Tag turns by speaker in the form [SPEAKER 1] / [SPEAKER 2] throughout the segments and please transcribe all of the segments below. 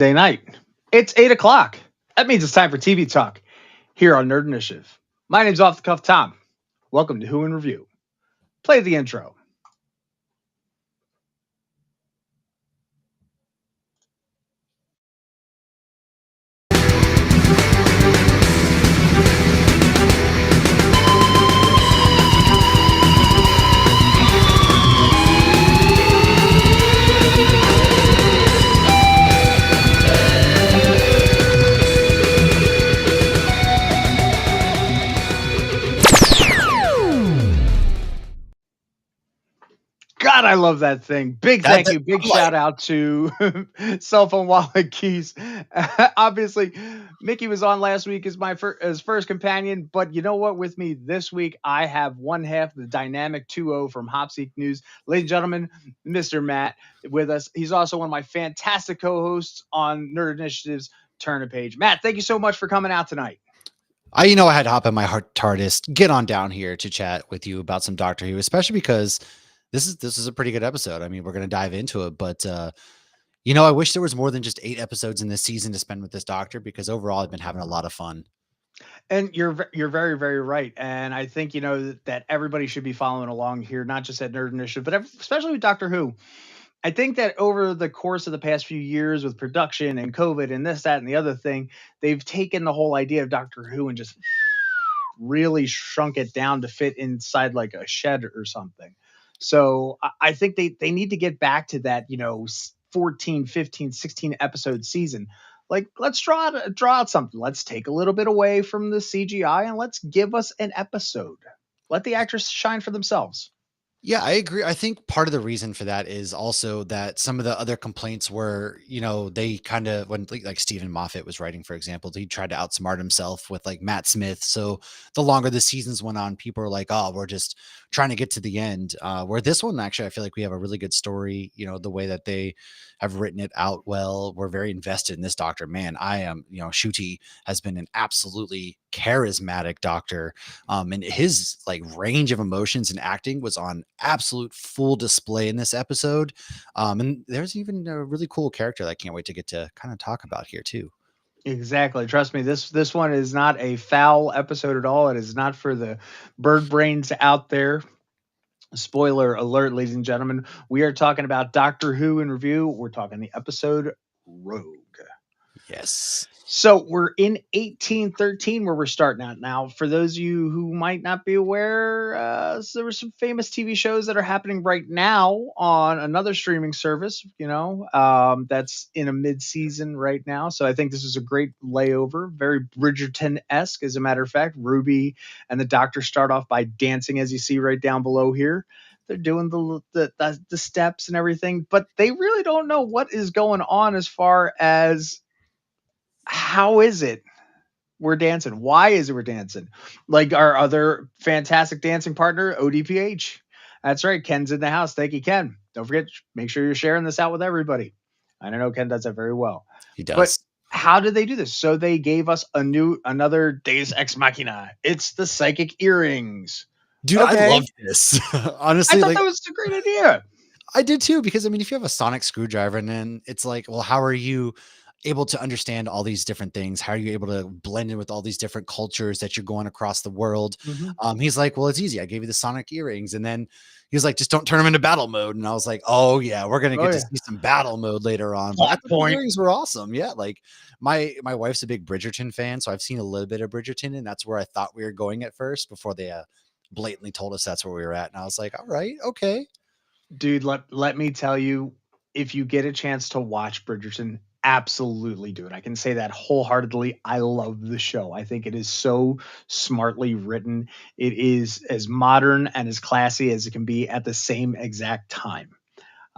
[SPEAKER 1] Day night. It's 8 o'clock. That means it's time for TV Talk here on Nerd Initiative. My name's Off the Cuff Tom. Welcome to Who in Review. Play the intro. God, I love that thing. Big thank you. Big shout out to Cell Phone Wallet Keys. Obviously, Mickey was on last week as my first companion, but you know what? With me this week, I have one half of the dynamic 2-0 from Hopseek News. Ladies and gentlemen, Mr. Matt with us. He's also one of my fantastic co-hosts on Nerd Initiative's Turn a Page. Matt, thank you so much for coming out tonight.
[SPEAKER 2] I had to hop in my TARDIS, get on down here to chat with you about some Doctor Who, especially because this is a pretty good episode. I mean, we're going to dive into it, but I wish there was more than just 8 episodes in this season to spend with this Doctor, because overall I've been having a lot of fun.
[SPEAKER 1] And you're very, very right. And I think, that everybody should be following along here, not just at Nerd Initiative, but especially with Doctor Who. I think that over the course of the past few years with production and COVID and this, that, and the other thing, they've taken the whole idea of Doctor Who and just really shrunk it down to fit inside like a shed or something. So I think they need to get back to that, 14, 15, 16 episode season. Like, let's draw out something. Let's take a little bit away from the CGI and let's give us an episode. Let the actors shine for themselves.
[SPEAKER 2] Yeah, I agree. I think part of the reason for that is also that some of the other complaints were, they kind of, when like Stephen Moffat was writing, for example, he tried to outsmart himself with like Matt Smith. So the longer the seasons went on, people were like, oh, we're just trying to get to the end. Where this one, actually, I feel like we have a really good story, the way that they have written it out well. We're very invested in this Doctor. Man, I am, Ncuti has been an absolutely charismatic Doctor. And his like range of emotions and acting was on absolute full display in this episode. And there's even a really cool character that I can't wait to get to kind of talk about here too.
[SPEAKER 1] Exactly. Trust me, this one is not a foul episode at all. It is not for the bird brains out there. Spoiler alert, ladies and gentlemen. We are talking about Doctor Who in review. We're talking the episode Rogue.
[SPEAKER 2] Yes.
[SPEAKER 1] So we're in 1813 where we're starting at now. For those of you who might not be aware, so there were some famous TV shows that are happening right now on another streaming service, that's in a mid-season right now. So I think this is a great layover, very Bridgerton-esque, as a matter of fact. Ruby and the Doctor start off by dancing, as you see right down below here. They're doing the steps and everything, but they really don't know what is going on as far as how is it we're dancing? Why is it we're dancing? Like our other fantastic dancing partner, ODPH. That's right. Ken's in the house. Thank you, Ken. Don't forget, make sure you're sharing this out with everybody. I know Ken does that very well.
[SPEAKER 2] He does.
[SPEAKER 1] But how did they do this? So they gave us another Deus Ex Machina. It's the psychic earrings.
[SPEAKER 2] Dude, okay. I love this. Honestly,
[SPEAKER 1] I thought that was a great idea.
[SPEAKER 2] I did too, because I mean, if you have a sonic screwdriver and then it's like, well, how are you able to understand all these different things? How are you able to blend in with all these different cultures that you're going across the world? Mm-hmm. He's like, well, it's easy. I gave you the sonic earrings. And then he was like, just don't turn them into battle mode. And I was like, oh yeah, we're going to get to see some battle mode later on. But the earrings were awesome. Yeah. Like my wife's a big Bridgerton fan. So I've seen a little bit of Bridgerton, and that's where I thought we were going at first before they blatantly told us that's where we were at. And I was like, all right, okay.
[SPEAKER 1] Dude, let me tell you, if you get a chance to watch Bridgerton, absolutely do it. I can say that wholeheartedly. I love the show. I think it is so smartly written. It is as modern and as classy as it can be at the same exact time.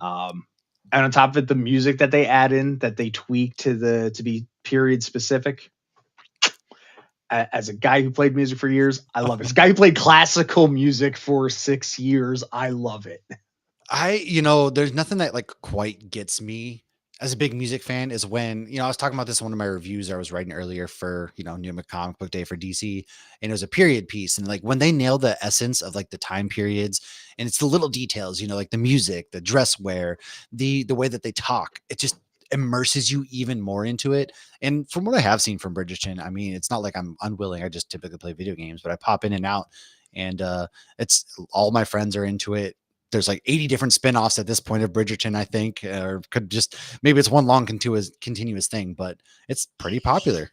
[SPEAKER 1] And on top of it, the music that they add in, that they tweak to be period specific. As a guy who played music for years, I love it. As a guy who played classical music for 6 years, I love it.
[SPEAKER 2] There's nothing that like quite gets me as a big music fan is when, I was talking about this in one of my reviews I was writing earlier for, New Comic Book Day for DC, and it was a period piece. And like when they nail the essence of like the time periods, and it's the little details, like the music, the dress wear, the way that they talk, immerses you even more into it. And from what I have seen from Bridgerton, I mean, it's not like I'm unwilling. I just typically play video games, but I pop in and out, and it's all my friends are into it. There's like 80 different spin-offs at this point of Bridgerton, I think, or could just maybe it's one long continuous thing, but it's pretty popular.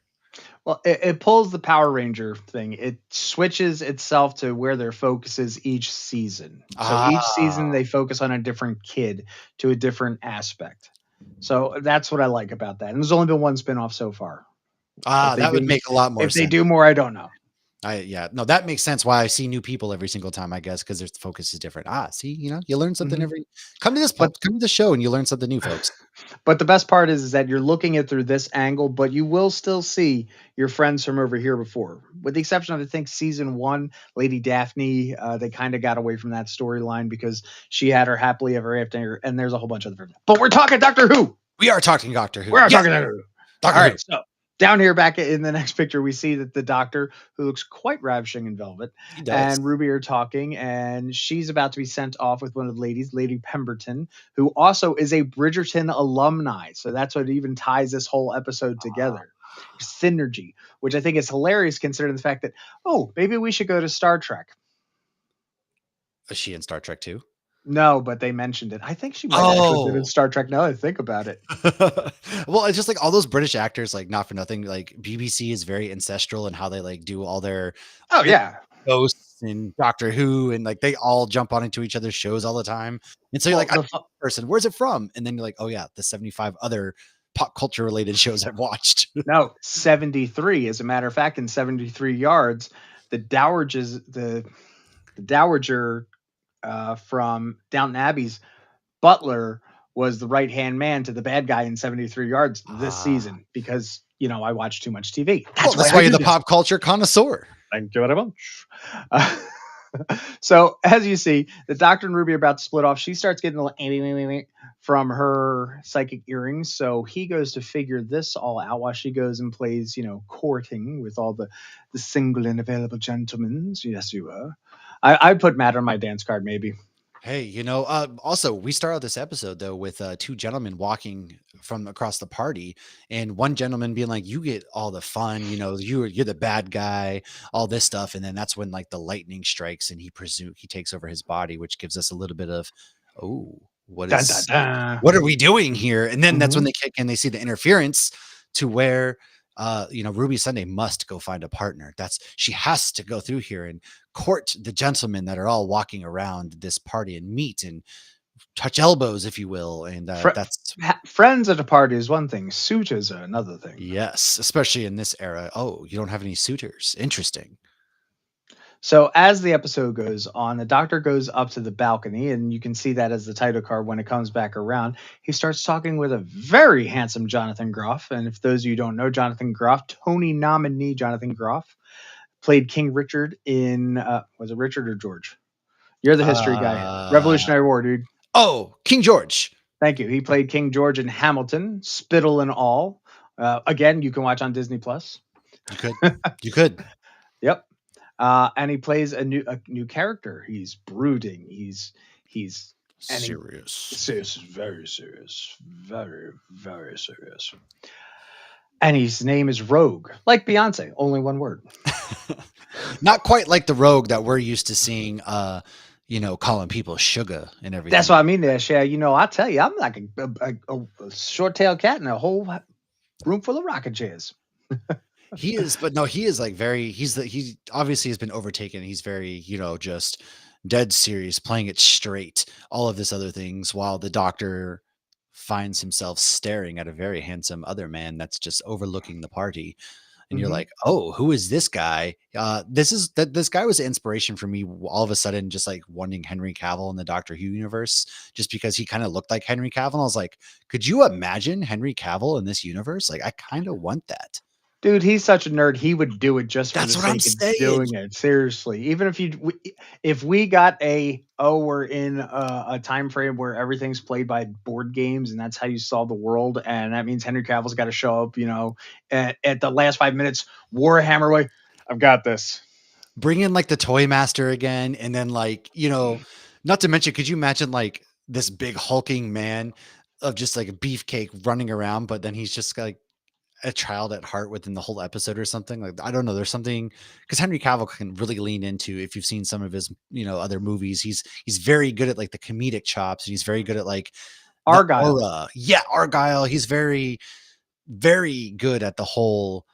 [SPEAKER 1] Well, it pulls the Power Ranger thing. It switches itself to where their focus is each season. So each season
[SPEAKER 2] Ah,
[SPEAKER 1] they focus on a different kid to a different aspect. So that's what I like about that. And there's only been one spinoff so far. If they
[SPEAKER 2] that would
[SPEAKER 1] do,
[SPEAKER 2] make a lot more
[SPEAKER 1] if they
[SPEAKER 2] sense.
[SPEAKER 1] do more, I don't know.
[SPEAKER 2] Yeah, no, that makes sense why I see new people every single time, I guess, because their focus is different. See, you learn something
[SPEAKER 1] Mhm.
[SPEAKER 2] every
[SPEAKER 1] But
[SPEAKER 2] come to the show and you learn something new, folks.
[SPEAKER 1] But the best part is that you're looking at through this angle, but you will still see your friends from over here before, with the exception of I think season one, Lady Daphne. They kind of got away from that storyline because she had her happily ever after, and there's a whole bunch of other. But we're talking Doctor Who.
[SPEAKER 2] We are talking Doctor
[SPEAKER 1] We
[SPEAKER 2] Who.
[SPEAKER 1] are
[SPEAKER 2] Yes,
[SPEAKER 1] talking Doctor Who.
[SPEAKER 2] Doctor
[SPEAKER 1] All
[SPEAKER 2] Who.
[SPEAKER 1] right, so down here, back in the next picture, we see that the Doctor, who looks quite ravishing in velvet,
[SPEAKER 2] He does.
[SPEAKER 1] and Ruby are talking, and she's about to be sent off with one of the ladies, Lady Pemberton, who also is a Bridgerton alumni. So that's what even ties this whole episode
[SPEAKER 2] Ah,
[SPEAKER 1] together. Synergy, which I think is hilarious considering the fact that, oh, maybe we should go to Star Trek.
[SPEAKER 2] is she in Star Trek too?
[SPEAKER 1] No, but they mentioned it. I think she might actually have been in
[SPEAKER 2] Oh.
[SPEAKER 1] Star Trek now that I think about it.
[SPEAKER 2] Well, it's just like all those British actors, like not for nothing, like BBC is very ancestral in how they like do all their
[SPEAKER 1] Oh, yeah.
[SPEAKER 2] Ghosts and Doctor Who, and like they all jump on into each other's shows all the time. And so you're
[SPEAKER 1] Well,
[SPEAKER 2] like, I person, where's it from? And then you're like, oh yeah, the 75 other pop culture related shows I've watched.
[SPEAKER 1] no, 73. As a matter of fact, in 73 yards, the dowagers, the dowager from Downton Abbey's butler was the right hand man to the bad guy in 73 yards this
[SPEAKER 2] Ah.
[SPEAKER 1] season because I watch too much TV.
[SPEAKER 2] Well,
[SPEAKER 1] That's why
[SPEAKER 2] that's
[SPEAKER 1] I
[SPEAKER 2] why you're
[SPEAKER 1] do
[SPEAKER 2] the
[SPEAKER 1] this.
[SPEAKER 2] pop culture connoisseur.
[SPEAKER 1] Thank you very much. Uh, so as you see, the Doctor and Ruby are about to split off. She starts getting a little from her psychic earrings. So he goes to figure this all out while she goes and plays, courting with all the single and available gentlemen. Yes, you are. I put Matt on my dance card, maybe.
[SPEAKER 2] Hey, also we start out this episode though with two gentlemen walking from across the party, and one gentleman being like, "You get all the fun, you're the bad guy, all this stuff," and then that's when like the lightning strikes, and he takes over his body, which gives us a little bit of, oh,
[SPEAKER 1] Dun, dun, dun.
[SPEAKER 2] what are we doing here? And then that's when
[SPEAKER 1] Mhm.
[SPEAKER 2] they kick in, they see the interference to where Ruby Sunday must go find a partner. She has to go through here and court the gentlemen that are all walking around this party and meet and touch elbows, if you will. And that's
[SPEAKER 1] Friends at a party is one thing. Suitors are another thing.
[SPEAKER 2] yes, especially in this era. Oh, you don't have any suitors. Interesting.
[SPEAKER 1] So as the episode goes on, the Doctor goes up to the balcony, and you can see that as the title card when it comes back around. He starts talking with a very handsome Jonathan Groff. And if those of you don't know Jonathan Groff, Tony nominee Jonathan Groff played King Richard in was it Richard or George? You're the history guy.
[SPEAKER 2] Uh,
[SPEAKER 1] Revolutionary War, dude.
[SPEAKER 2] oh, King George.
[SPEAKER 1] Thank you. He played King George in Hamilton, Spittle and all. Again, you can watch on Disney Plus.
[SPEAKER 2] You could. You could.
[SPEAKER 1] Yep. And he plays a new character. He's brooding. He's and he
[SPEAKER 2] Serious.
[SPEAKER 1] serious, very serious, very very serious. And his name is Rogue, like Beyonce, only one word.
[SPEAKER 2] Not quite like the rogue that we're used to seeing, calling people sugar and everything.
[SPEAKER 1] That's what I mean there, Shay. I tell you, I'm like a short-tailed cat in a whole room full of rocking chairs.
[SPEAKER 2] He is, but no, he is like he obviously has been overtaken. He's very, just dead serious, playing it straight, all of this other things, while the Doctor finds himself staring at a very handsome other man that's just overlooking the party. And you're
[SPEAKER 1] Hmm.
[SPEAKER 2] like, oh, who is this guy? This guy was an inspiration for me all of a sudden, just like wanting Henry Cavill in the Doctor Who universe, just because he kind of looked like Henry Cavill. I was like, could you imagine Henry Cavill in this universe? Like, I kind of want that.
[SPEAKER 1] Dude, he's such a nerd. He would do it just for the
[SPEAKER 2] That's what I'm
[SPEAKER 1] sake of
[SPEAKER 2] saying.
[SPEAKER 1] doing it. Seriously, even if we got we're in a time frame where everything's played by board games and that's how you solve the world, and that means Henry Cavill's got to show up, at the last 5 minutes, Warhammer way. I've got this.
[SPEAKER 2] Bring in like the Toy Master again, and then like, not to mention, could you imagine like this big hulking man of just like a beefcake running around, but then he's just like a child at heart within the whole episode or something. Like, I don't know. There's something because Henry Cavill can really lean into, if you've seen some of his, other movies, he's very good at like the comedic chops, and he's very good at like the
[SPEAKER 1] Argyle.
[SPEAKER 2] aura. Yeah, Argyle. He's very, very good at the whole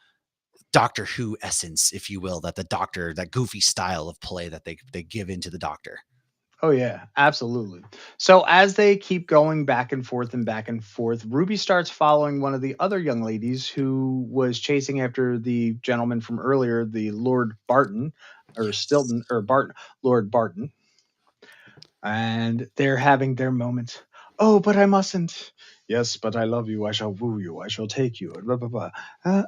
[SPEAKER 2] Doctor Who essence, if you will, that the Doctor, that goofy style of play that they give into the Doctor.
[SPEAKER 1] Oh yeah, absolutely. So as they keep going back and forth, Ruby starts following one of the other young ladies who was chasing after the gentleman from earlier, the Lord Barton or
[SPEAKER 2] Yes.
[SPEAKER 1] Stilton or Barton, Lord Barton, and they're having their moment. Oh, but I mustn't. Yes, but I love you. I shall woo you. I shall take you. Blah, blah, blah.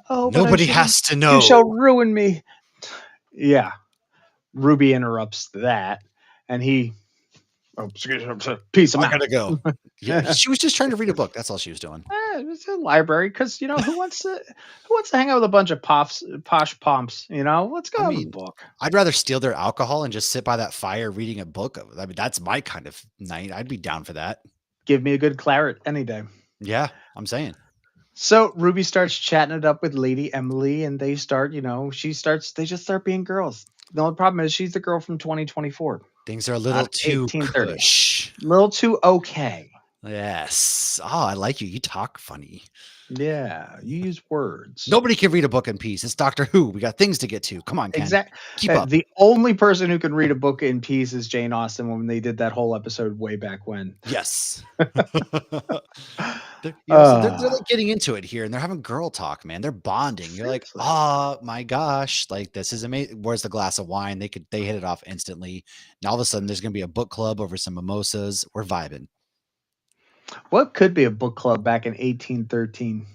[SPEAKER 1] Oh, but I
[SPEAKER 2] Nobody
[SPEAKER 1] shouldn't.
[SPEAKER 2] has to
[SPEAKER 1] You shall
[SPEAKER 2] know.
[SPEAKER 1] ruin me. Yeah. Ruby interrupts that, and he excuse me, peace of
[SPEAKER 2] I
[SPEAKER 1] mouth.
[SPEAKER 2] gotta go. Yeah, she was just trying to read a book. That's all she was doing.
[SPEAKER 1] It's a library because who wants to hang out with a bunch of posh pomps? Let's
[SPEAKER 2] I
[SPEAKER 1] go have a
[SPEAKER 2] mean,
[SPEAKER 1] book.
[SPEAKER 2] I'd rather steal their alcohol and just sit by that fire reading a book. I mean, that's my kind of night. I'd be down for that.
[SPEAKER 1] Give me a good claret any day.
[SPEAKER 2] Yeah, I'm saying.
[SPEAKER 1] So Ruby starts chatting it up with Lady Emily, and they start, they just start being girls. The only problem is she's the girl from 2024,
[SPEAKER 2] Things are a little
[SPEAKER 1] not
[SPEAKER 2] too
[SPEAKER 1] 1830.
[SPEAKER 2] cush.
[SPEAKER 1] Little too okay.
[SPEAKER 2] Yes. Oh, I like you. You talk funny.
[SPEAKER 1] Yeah, you use words.
[SPEAKER 2] Nobody can read a book in peace. It's Doctor Who. We got things to get to. Come on, Ken.
[SPEAKER 1] Exact.
[SPEAKER 2] Keep up.
[SPEAKER 1] The only person who can read a book in peace is Jane Austen when they did that whole episode way back when.
[SPEAKER 2] Yes. They're
[SPEAKER 1] Uh,
[SPEAKER 2] like getting into it here, and they're having girl talk, man. They're bonding. You're like,
[SPEAKER 1] seriously.
[SPEAKER 2] oh my gosh, like this is amazing. Where's the glass of wine? They hit it off instantly. And all of a sudden, there's gonna be a book club over some mimosas. We're vibing.
[SPEAKER 1] What could be a book club back in 1813?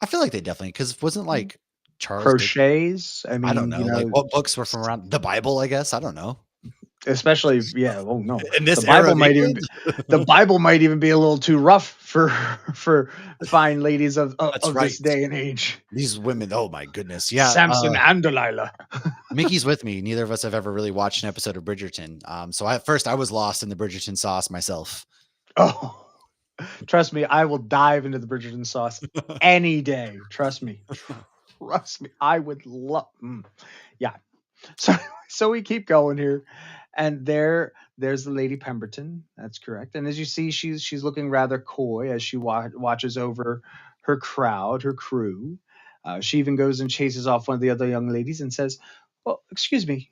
[SPEAKER 2] I feel like they definitely because wasn't like Charles Dickens.
[SPEAKER 1] Crochets. I
[SPEAKER 2] I don't
[SPEAKER 1] mean,
[SPEAKER 2] know, like what books were from around the Bible. I guess I don't know.
[SPEAKER 1] especially yeah. Oh no,
[SPEAKER 2] In this era of England,
[SPEAKER 1] The Bible might even be a little too rough for for fine ladies
[SPEAKER 2] that's
[SPEAKER 1] of this
[SPEAKER 2] right.
[SPEAKER 1] day and age.
[SPEAKER 2] These women, oh my goodness, yeah.
[SPEAKER 1] Samson and Delilah.
[SPEAKER 2] Mickey's with me. Neither of us have ever really watched an episode of Bridgerton. So at first, I was lost in the Bridgerton sauce myself.
[SPEAKER 1] Oh, trust me, I will dive into the Bridgerton sauce any day. Trust me. Trust me. I would love. Yeah. So so we keep going here, and there's the Lady Pemberton. That's correct. And as you see, she's looking rather coy as she watches over her crowd, her crew. She even goes and chases off one of the other young ladies and says, "Well, excuse me,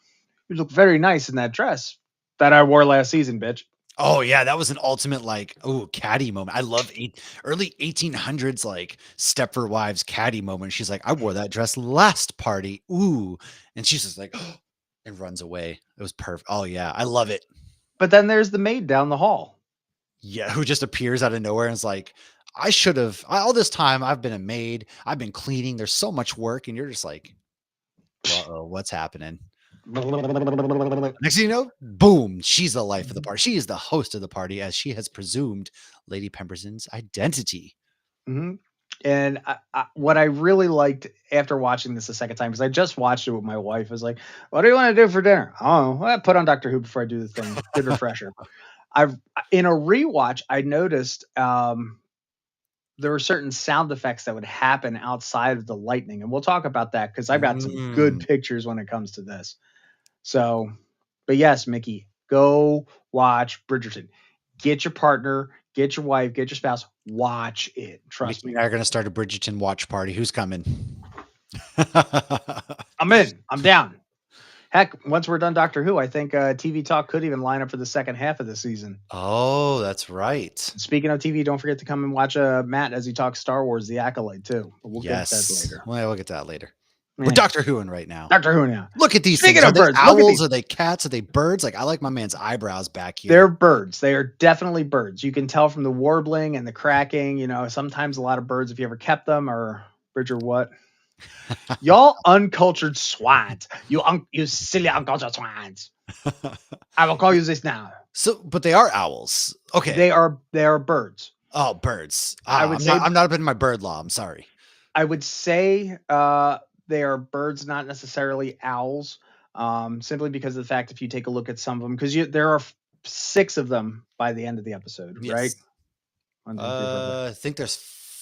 [SPEAKER 1] you look very nice in that dress that I wore last season, bitch."
[SPEAKER 2] Oh yeah, that was an ultimate like caddy moment. I love early 1800s like Stepford Wives caddy moment. She's like, I wore that dress last party. Ooh, and she's just like, and runs away. It was perfect. Oh yeah, I love it.
[SPEAKER 1] But then there's the maid down the hall.
[SPEAKER 2] Yeah, who just appears out of nowhere and is like, I should have all this time. I've been a maid. I've been cleaning. There's so much work, and you're just like, uh-oh, what's happening? Next thing you know, boom, she's the life of the party. She is the host of the party as she has presumed Lady Pemberton's identity.
[SPEAKER 1] Hmm. And what I really liked after watching this a second time, because I just watched it with my wife, I was like, "What do you want to do for dinner?" Oh, well, I put on Doctor Who before I do the thing. Good refresher. I've In a rewatch, I noticed there were certain sound effects that would happen outside of the lightning, and we'll talk about that because I've got some good
[SPEAKER 2] Mm.
[SPEAKER 1] pictures when it comes to this. So, but yes, Mickey, go watch Bridgerton. Get your partner, get your wife, get your spouse. Watch it. Trust
[SPEAKER 2] Mickey
[SPEAKER 1] me.
[SPEAKER 2] and I are going to start a Bridgerton watch party. Who's coming?
[SPEAKER 1] I'm in. I'm down. Heck, once we're done Doctor Who, I think TV Talk could even line up for the second half of the season.
[SPEAKER 2] Oh, that's right.
[SPEAKER 1] Speaking of TV, don't forget to come and watch Matt as he talks Star Wars: The Acolyte too. But we'll get to that
[SPEAKER 2] Yes.
[SPEAKER 1] later.
[SPEAKER 2] Well, we'll get to that later. We're
[SPEAKER 1] Eh,
[SPEAKER 2] Doctor Whoing right now.
[SPEAKER 1] Doctor Who now.
[SPEAKER 2] Look at these
[SPEAKER 1] Speaking
[SPEAKER 2] things. Are
[SPEAKER 1] of
[SPEAKER 2] they
[SPEAKER 1] birds, look at
[SPEAKER 2] owls?
[SPEAKER 1] these.
[SPEAKER 2] Are they cats? Are they birds? Like I like my man's eyebrows back here.
[SPEAKER 1] They're birds. They are definitely birds. You can tell from the warbling and the cracking. Sometimes a lot of birds, if you ever kept them, or Bridger, what? Y'all uncultured swines. You silly uncultured swines. I will call you this now.
[SPEAKER 2] So, but they are owls. Okay.
[SPEAKER 1] They are birds.
[SPEAKER 2] Oh, birds.
[SPEAKER 1] I would say
[SPEAKER 2] I'm not up in my bird law. I'm sorry.
[SPEAKER 1] I would say they are birds, not necessarily owls. Simply because of the fact, if you take a look at some of them, because there are 6 of them by the end of the episode, right?
[SPEAKER 2] Yes.
[SPEAKER 1] 1, 2, 3, 4, 5.
[SPEAKER 2] I think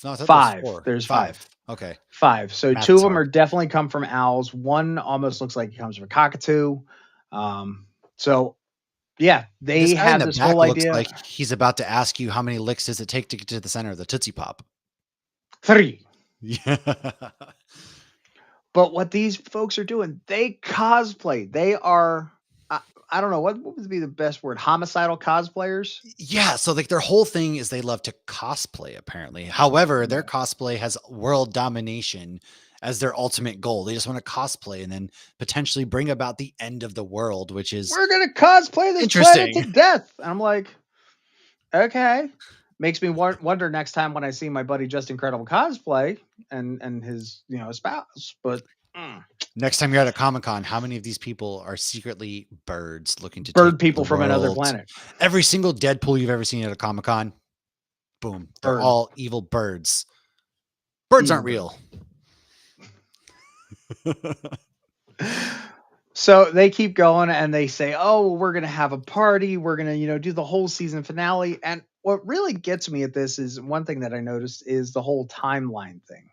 [SPEAKER 2] no, I thought there's
[SPEAKER 1] 5.
[SPEAKER 2] four.
[SPEAKER 1] There's 5.
[SPEAKER 2] 5. Okay.
[SPEAKER 1] 5. So
[SPEAKER 2] Math
[SPEAKER 1] 2
[SPEAKER 2] is
[SPEAKER 1] of them
[SPEAKER 2] hard.
[SPEAKER 1] are definitely come from owls. One almost looks like it comes from a cockatoo. So yeah,
[SPEAKER 2] This
[SPEAKER 1] they
[SPEAKER 2] guy in
[SPEAKER 1] have
[SPEAKER 2] the
[SPEAKER 1] this whole
[SPEAKER 2] back looks
[SPEAKER 1] idea.
[SPEAKER 2] like he's about to ask you how many licks does it take to get to the center of the Tootsie Pop.
[SPEAKER 1] 3.
[SPEAKER 2] Yeah.
[SPEAKER 1] But what these folks are doing, they cosplay. They are, I don't know, what would be the best word? Homicidal cosplayers?
[SPEAKER 2] Yeah, so like their whole thing is they love to cosplay apparently. However, their
[SPEAKER 1] Yeah.
[SPEAKER 2] cosplay has world domination as their ultimate goal. They just want to cosplay and then potentially bring about the end of the world, which is
[SPEAKER 1] We're going to cosplay this planet to
[SPEAKER 2] interesting.
[SPEAKER 1] death. And I'm like, okay. Makes me wonder next time when I see my buddy Just Incredible cosplay and his, spouse. But
[SPEAKER 2] Next time you're at a Comic-Con, how many of these people are secretly birds looking to take
[SPEAKER 1] bird
[SPEAKER 2] over
[SPEAKER 1] people
[SPEAKER 2] the
[SPEAKER 1] from another
[SPEAKER 2] world?
[SPEAKER 1] planet.
[SPEAKER 2] Every single Deadpool you've ever seen at a Comic-Con, boom, they're
[SPEAKER 1] Bird.
[SPEAKER 2] all evil birds. Birds
[SPEAKER 1] Evil
[SPEAKER 2] aren't real.
[SPEAKER 1] So they keep going and they say, "Oh, we're going to have a party. We're going to, do the whole season finale." And what really gets me at this is one thing that I noticed is the whole timeline thing.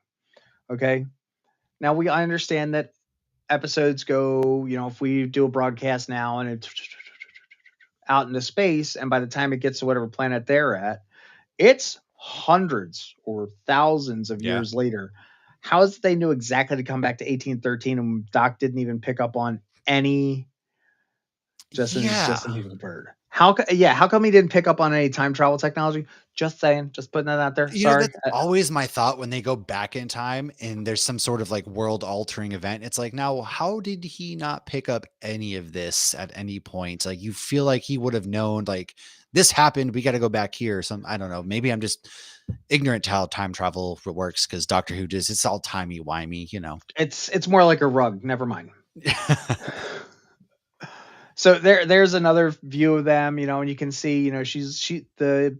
[SPEAKER 1] Okay? Now I understand that episodes go, if we do a broadcast now and it's out into space and by the time it gets to whatever planet they're at, it's hundreds or thousands of
[SPEAKER 2] Yeah.
[SPEAKER 1] years later. How is it they knew exactly to come back to 1813 and Doc didn't even pick up on any just an evil bird? How come he didn't pick up on any time travel technology? Just saying, just putting that out there. Sorry.
[SPEAKER 2] That's always my thought when they go back in time and there's some sort of like world altering event. It's like, now, how did he not pick up any of this at any point? Like, you feel like he would have known, like, this happened. We got to go back here. I don't know. Maybe I'm just ignorant to how time travel works because Doctor Who does. It's all timey-wimey.
[SPEAKER 1] It's more like a rug. Never mind. So there's another view of them, and you can see, the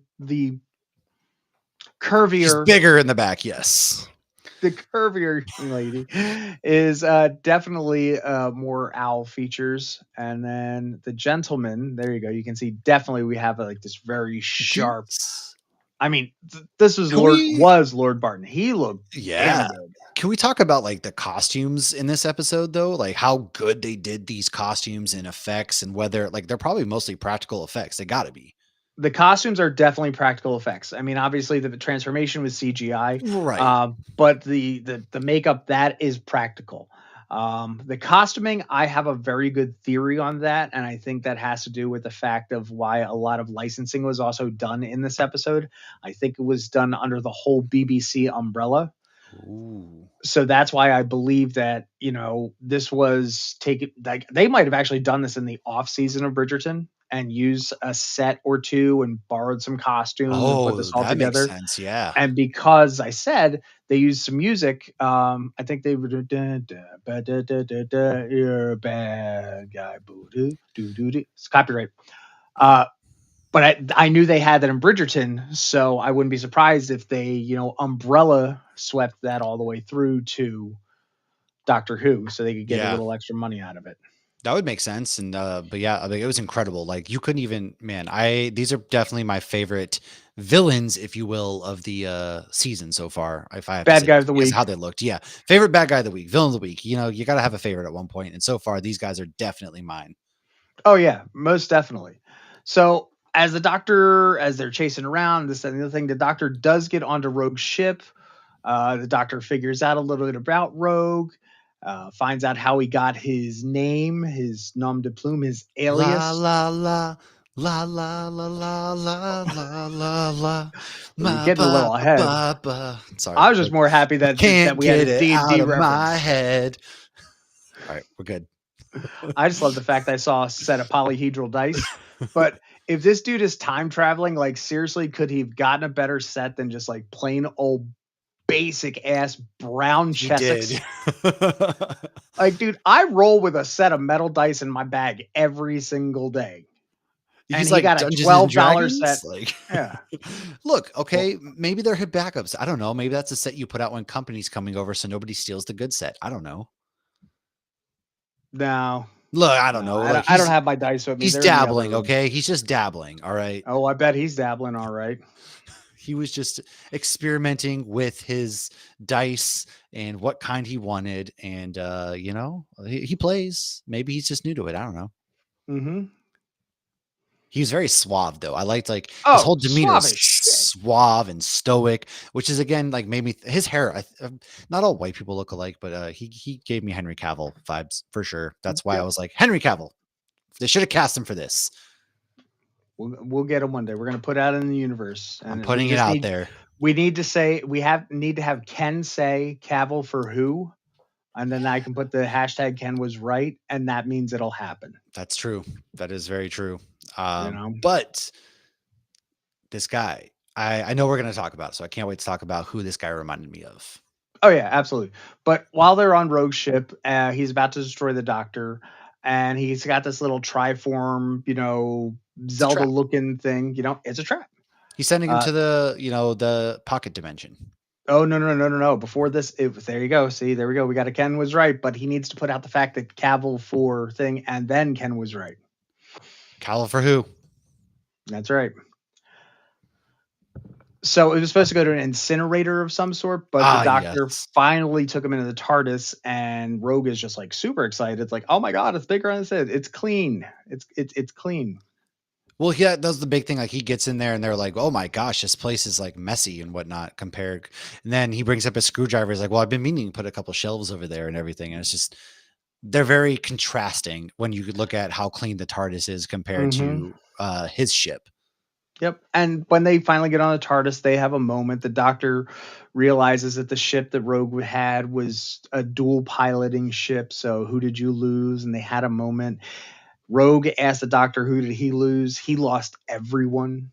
[SPEAKER 1] curvier.
[SPEAKER 2] She's bigger in the back. Yes.
[SPEAKER 1] The curvier lady is definitely more owl features, and then the gentleman. There you go. You can see definitely we have like this very sharp. I mean, this was Lord Barton. He looked damn good.
[SPEAKER 2] Can we talk about like the costumes in this episode though? Like how good they did these costumes and effects, and whether like they're probably mostly practical effects. They got to be.
[SPEAKER 1] The costumes are definitely practical effects. I mean, obviously the transformation was CGI,
[SPEAKER 2] right?
[SPEAKER 1] But the makeup, that is practical. The costuming, I have a very good theory on that, and I think that has to do with the fact of why a lot of licensing was also done in this episode. I think it was done under the whole BBC umbrella.
[SPEAKER 2] Ooh.
[SPEAKER 1] So that's why I believe that, this was taken, like they might have actually done this in the off season of Bridgerton and use a set or two and borrowed some costumes and put this all
[SPEAKER 2] that
[SPEAKER 1] together.
[SPEAKER 2] makes sense. Yeah.
[SPEAKER 1] And because I said they used some music, I think they were you're a bad guy. It's copyright. But I knew they had that in Bridgerton, so I wouldn't be surprised if they, umbrella swept that all the way through to Doctor Who so they could get a little extra money out of it.
[SPEAKER 2] That would make sense. And but yeah, I mean, it was incredible. Like you couldn't even, man, these are definitely my favorite villains, if you will, of the season so far. If I have
[SPEAKER 1] bad
[SPEAKER 2] to say,
[SPEAKER 1] guy of the week,
[SPEAKER 2] how they looked. Yeah. Favorite bad guy of the week, villain of the week. You gotta have a favorite at one point. And so far, these guys are definitely mine.
[SPEAKER 1] Oh yeah, most definitely. So as they're chasing around, this and the other thing, the Doctor does get onto Rogue's ship. The Doctor figures out a little bit about Rogue. Finds out how he got his name, his nom de plume, his alias.
[SPEAKER 2] La la la la la la la la la la.
[SPEAKER 1] You're getting a little ahead.
[SPEAKER 2] Sorry,
[SPEAKER 1] I was just more happy that we had a D&D reference.
[SPEAKER 2] My head. All right, we're good.
[SPEAKER 1] I just love the fact that I saw a set of polyhedral dice. But if this dude is time traveling, like seriously, could he have gotten a better set than just like plain old basic ass brown chessex? Like, dude, I roll with a set of metal dice in my bag every single day.
[SPEAKER 2] He's
[SPEAKER 1] and he got a $12 set.
[SPEAKER 2] Like,
[SPEAKER 1] yeah.
[SPEAKER 2] Look, okay, maybe they're hit backups. I don't know. Maybe that's a set you put out when company's coming over, so nobody steals the good set. I don't know.
[SPEAKER 1] No.
[SPEAKER 2] Look, I don't know.
[SPEAKER 1] Like, I don't have my dice with me.
[SPEAKER 2] He's dabbling, okay? He's just dabbling, all right?
[SPEAKER 1] Oh, I bet he's dabbling, all right.
[SPEAKER 2] He was just experimenting with his dice and what kind he wanted. And, he plays. Maybe he's just new to it. I don't know.
[SPEAKER 1] Mm-hmm.
[SPEAKER 2] He was very suave, though. I liked, like, his
[SPEAKER 1] Oh,
[SPEAKER 2] whole demeanor
[SPEAKER 1] suave
[SPEAKER 2] is
[SPEAKER 1] as shit.
[SPEAKER 2] suave and stoic, which is, again, like, made me his hair, not all white people look alike, but, he gave me Henry Cavill vibes for sure. That's why I
[SPEAKER 1] Yep.
[SPEAKER 2] was like, "Henry Cavill. They should have cast him for this."
[SPEAKER 1] We'll get him one day. We're gonna put out in the universe,
[SPEAKER 2] I'm
[SPEAKER 1] and
[SPEAKER 2] putting it out there.
[SPEAKER 1] we need to say need to have Ken say Cavill for who, and then I can put the hashtag Ken was right, and that means it'll happen.
[SPEAKER 2] That's true. That is very true.
[SPEAKER 1] You know.
[SPEAKER 2] But this guy, I know we're gonna talk about it, so I can't wait to talk about who this guy reminded me of.
[SPEAKER 1] Oh yeah, absolutely. But while they're on Rogue ship, he's about to destroy the Doctor, and he's got this little triform,
[SPEAKER 2] It's a trap.
[SPEAKER 1] Zelda-looking thing. It's a trap.
[SPEAKER 2] He's sending him
[SPEAKER 1] Uh,
[SPEAKER 2] to the pocket dimension.
[SPEAKER 1] oh no no no no no! Before this, there you go. See, there we go. We got a Ken was right, but he needs to put out the fact that Cavill for thing, and then Ken was right.
[SPEAKER 2] Cavill for who?
[SPEAKER 1] That's right. So it was supposed to go to an incinerator of some sort, but the
[SPEAKER 2] Ah,
[SPEAKER 1] Doctor
[SPEAKER 2] yes.
[SPEAKER 1] finally took him into the TARDIS, and Rogue is just like super excited. It's like, oh my god, it's bigger than it said. It's clean. It's clean.
[SPEAKER 2] Well, yeah, that's the big thing. Like he gets in there and they're like, "Oh my gosh, this place is like messy and whatnot." Compared, and then he brings up a screwdriver. He's like, "Well, I've been meaning to put a couple shelves over there and everything." And it's just they're very contrasting when you look at how clean the TARDIS is compared
[SPEAKER 1] Mm-hmm.
[SPEAKER 2] to his ship.
[SPEAKER 1] Yep. And when they finally get on the TARDIS, they have a moment. The Doctor realizes that the ship that Rogue had was a dual piloting ship. So who did you lose? And they had a moment. Rogue asked the Doctor, who did he lose? He lost everyone.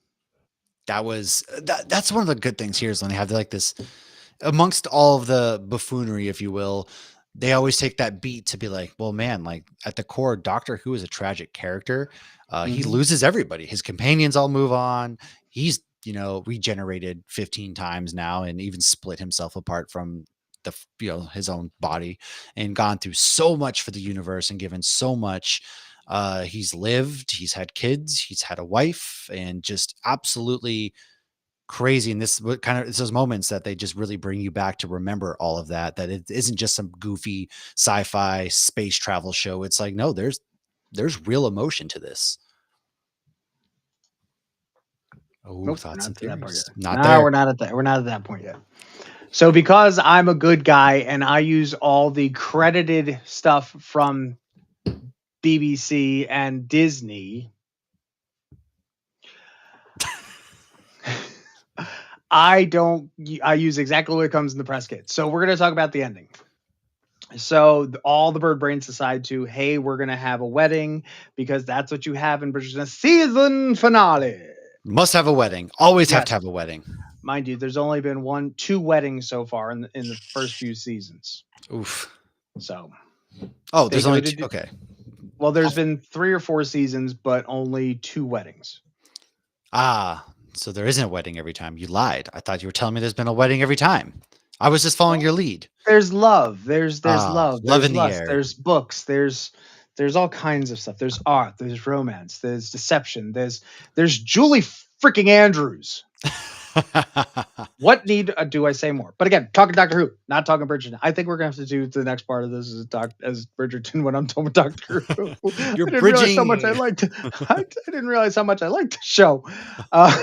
[SPEAKER 2] That's one of the good things here is when they have like this amongst all of the buffoonery, if you will, they always take that beat to be like, well, man, like at the core, Doctor Who is a tragic character. He
[SPEAKER 1] Mm-hmm.
[SPEAKER 2] loses everybody. His companions all move on. He's, regenerated 15 times now and even split himself apart from his own body and gone through so much for the universe and given so much. He's lived, he's had kids, he's had a wife, and just absolutely crazy. And this what kind of it's those moments that they just really bring you back to remember all of that. That it isn't just some goofy sci-fi space travel show. It's like, no, there's real emotion to this. Oh,
[SPEAKER 1] Nope, we're
[SPEAKER 2] thoughts
[SPEAKER 1] not
[SPEAKER 2] and
[SPEAKER 1] to that part
[SPEAKER 2] theories.
[SPEAKER 1] yet.
[SPEAKER 2] Not
[SPEAKER 1] No,
[SPEAKER 2] there.
[SPEAKER 1] we're not at that. We're not at that point yet. So because I'm a good guy and I use all the credited stuff from BBC and Disney, I don't. I use exactly what comes in the press kit. So we're going to talk about the ending. So all the bird brains decide to, hey, we're going to have a wedding because that's what you have in British season finale.
[SPEAKER 2] Must have a wedding. Always have to
[SPEAKER 1] Yes,
[SPEAKER 2] have a wedding.
[SPEAKER 1] mind you, there's only been two weddings so far in the first few seasons.
[SPEAKER 2] Oof.
[SPEAKER 1] So
[SPEAKER 2] Oh,
[SPEAKER 1] they
[SPEAKER 2] there's
[SPEAKER 1] go
[SPEAKER 2] only
[SPEAKER 1] to
[SPEAKER 2] two. Okay.
[SPEAKER 1] well, there's been 3 or 4 seasons, but only 2 weddings.
[SPEAKER 2] Ah, so there isn't a wedding every time. You lied. I thought you were telling me there's been a wedding every time. I was just following
[SPEAKER 1] Well,
[SPEAKER 2] your lead.
[SPEAKER 1] there's love. There's
[SPEAKER 2] Ah,
[SPEAKER 1] love.
[SPEAKER 2] love
[SPEAKER 1] There's
[SPEAKER 2] in the
[SPEAKER 1] lust.
[SPEAKER 2] air.
[SPEAKER 1] There's books. There's all kinds of stuff. There's art. There's romance. There's deception. There's Julie freaking Andrews. What need do I say more? But again, talking Doctor Who, not talking Bridgerton. I think we're gonna have to do the next part of this as Bridgerton when I'm talking about Doctor Who. I
[SPEAKER 2] You're
[SPEAKER 1] didn't realize how much I
[SPEAKER 2] bridging.
[SPEAKER 1] liked. I didn't realize how much I liked the show. Uh,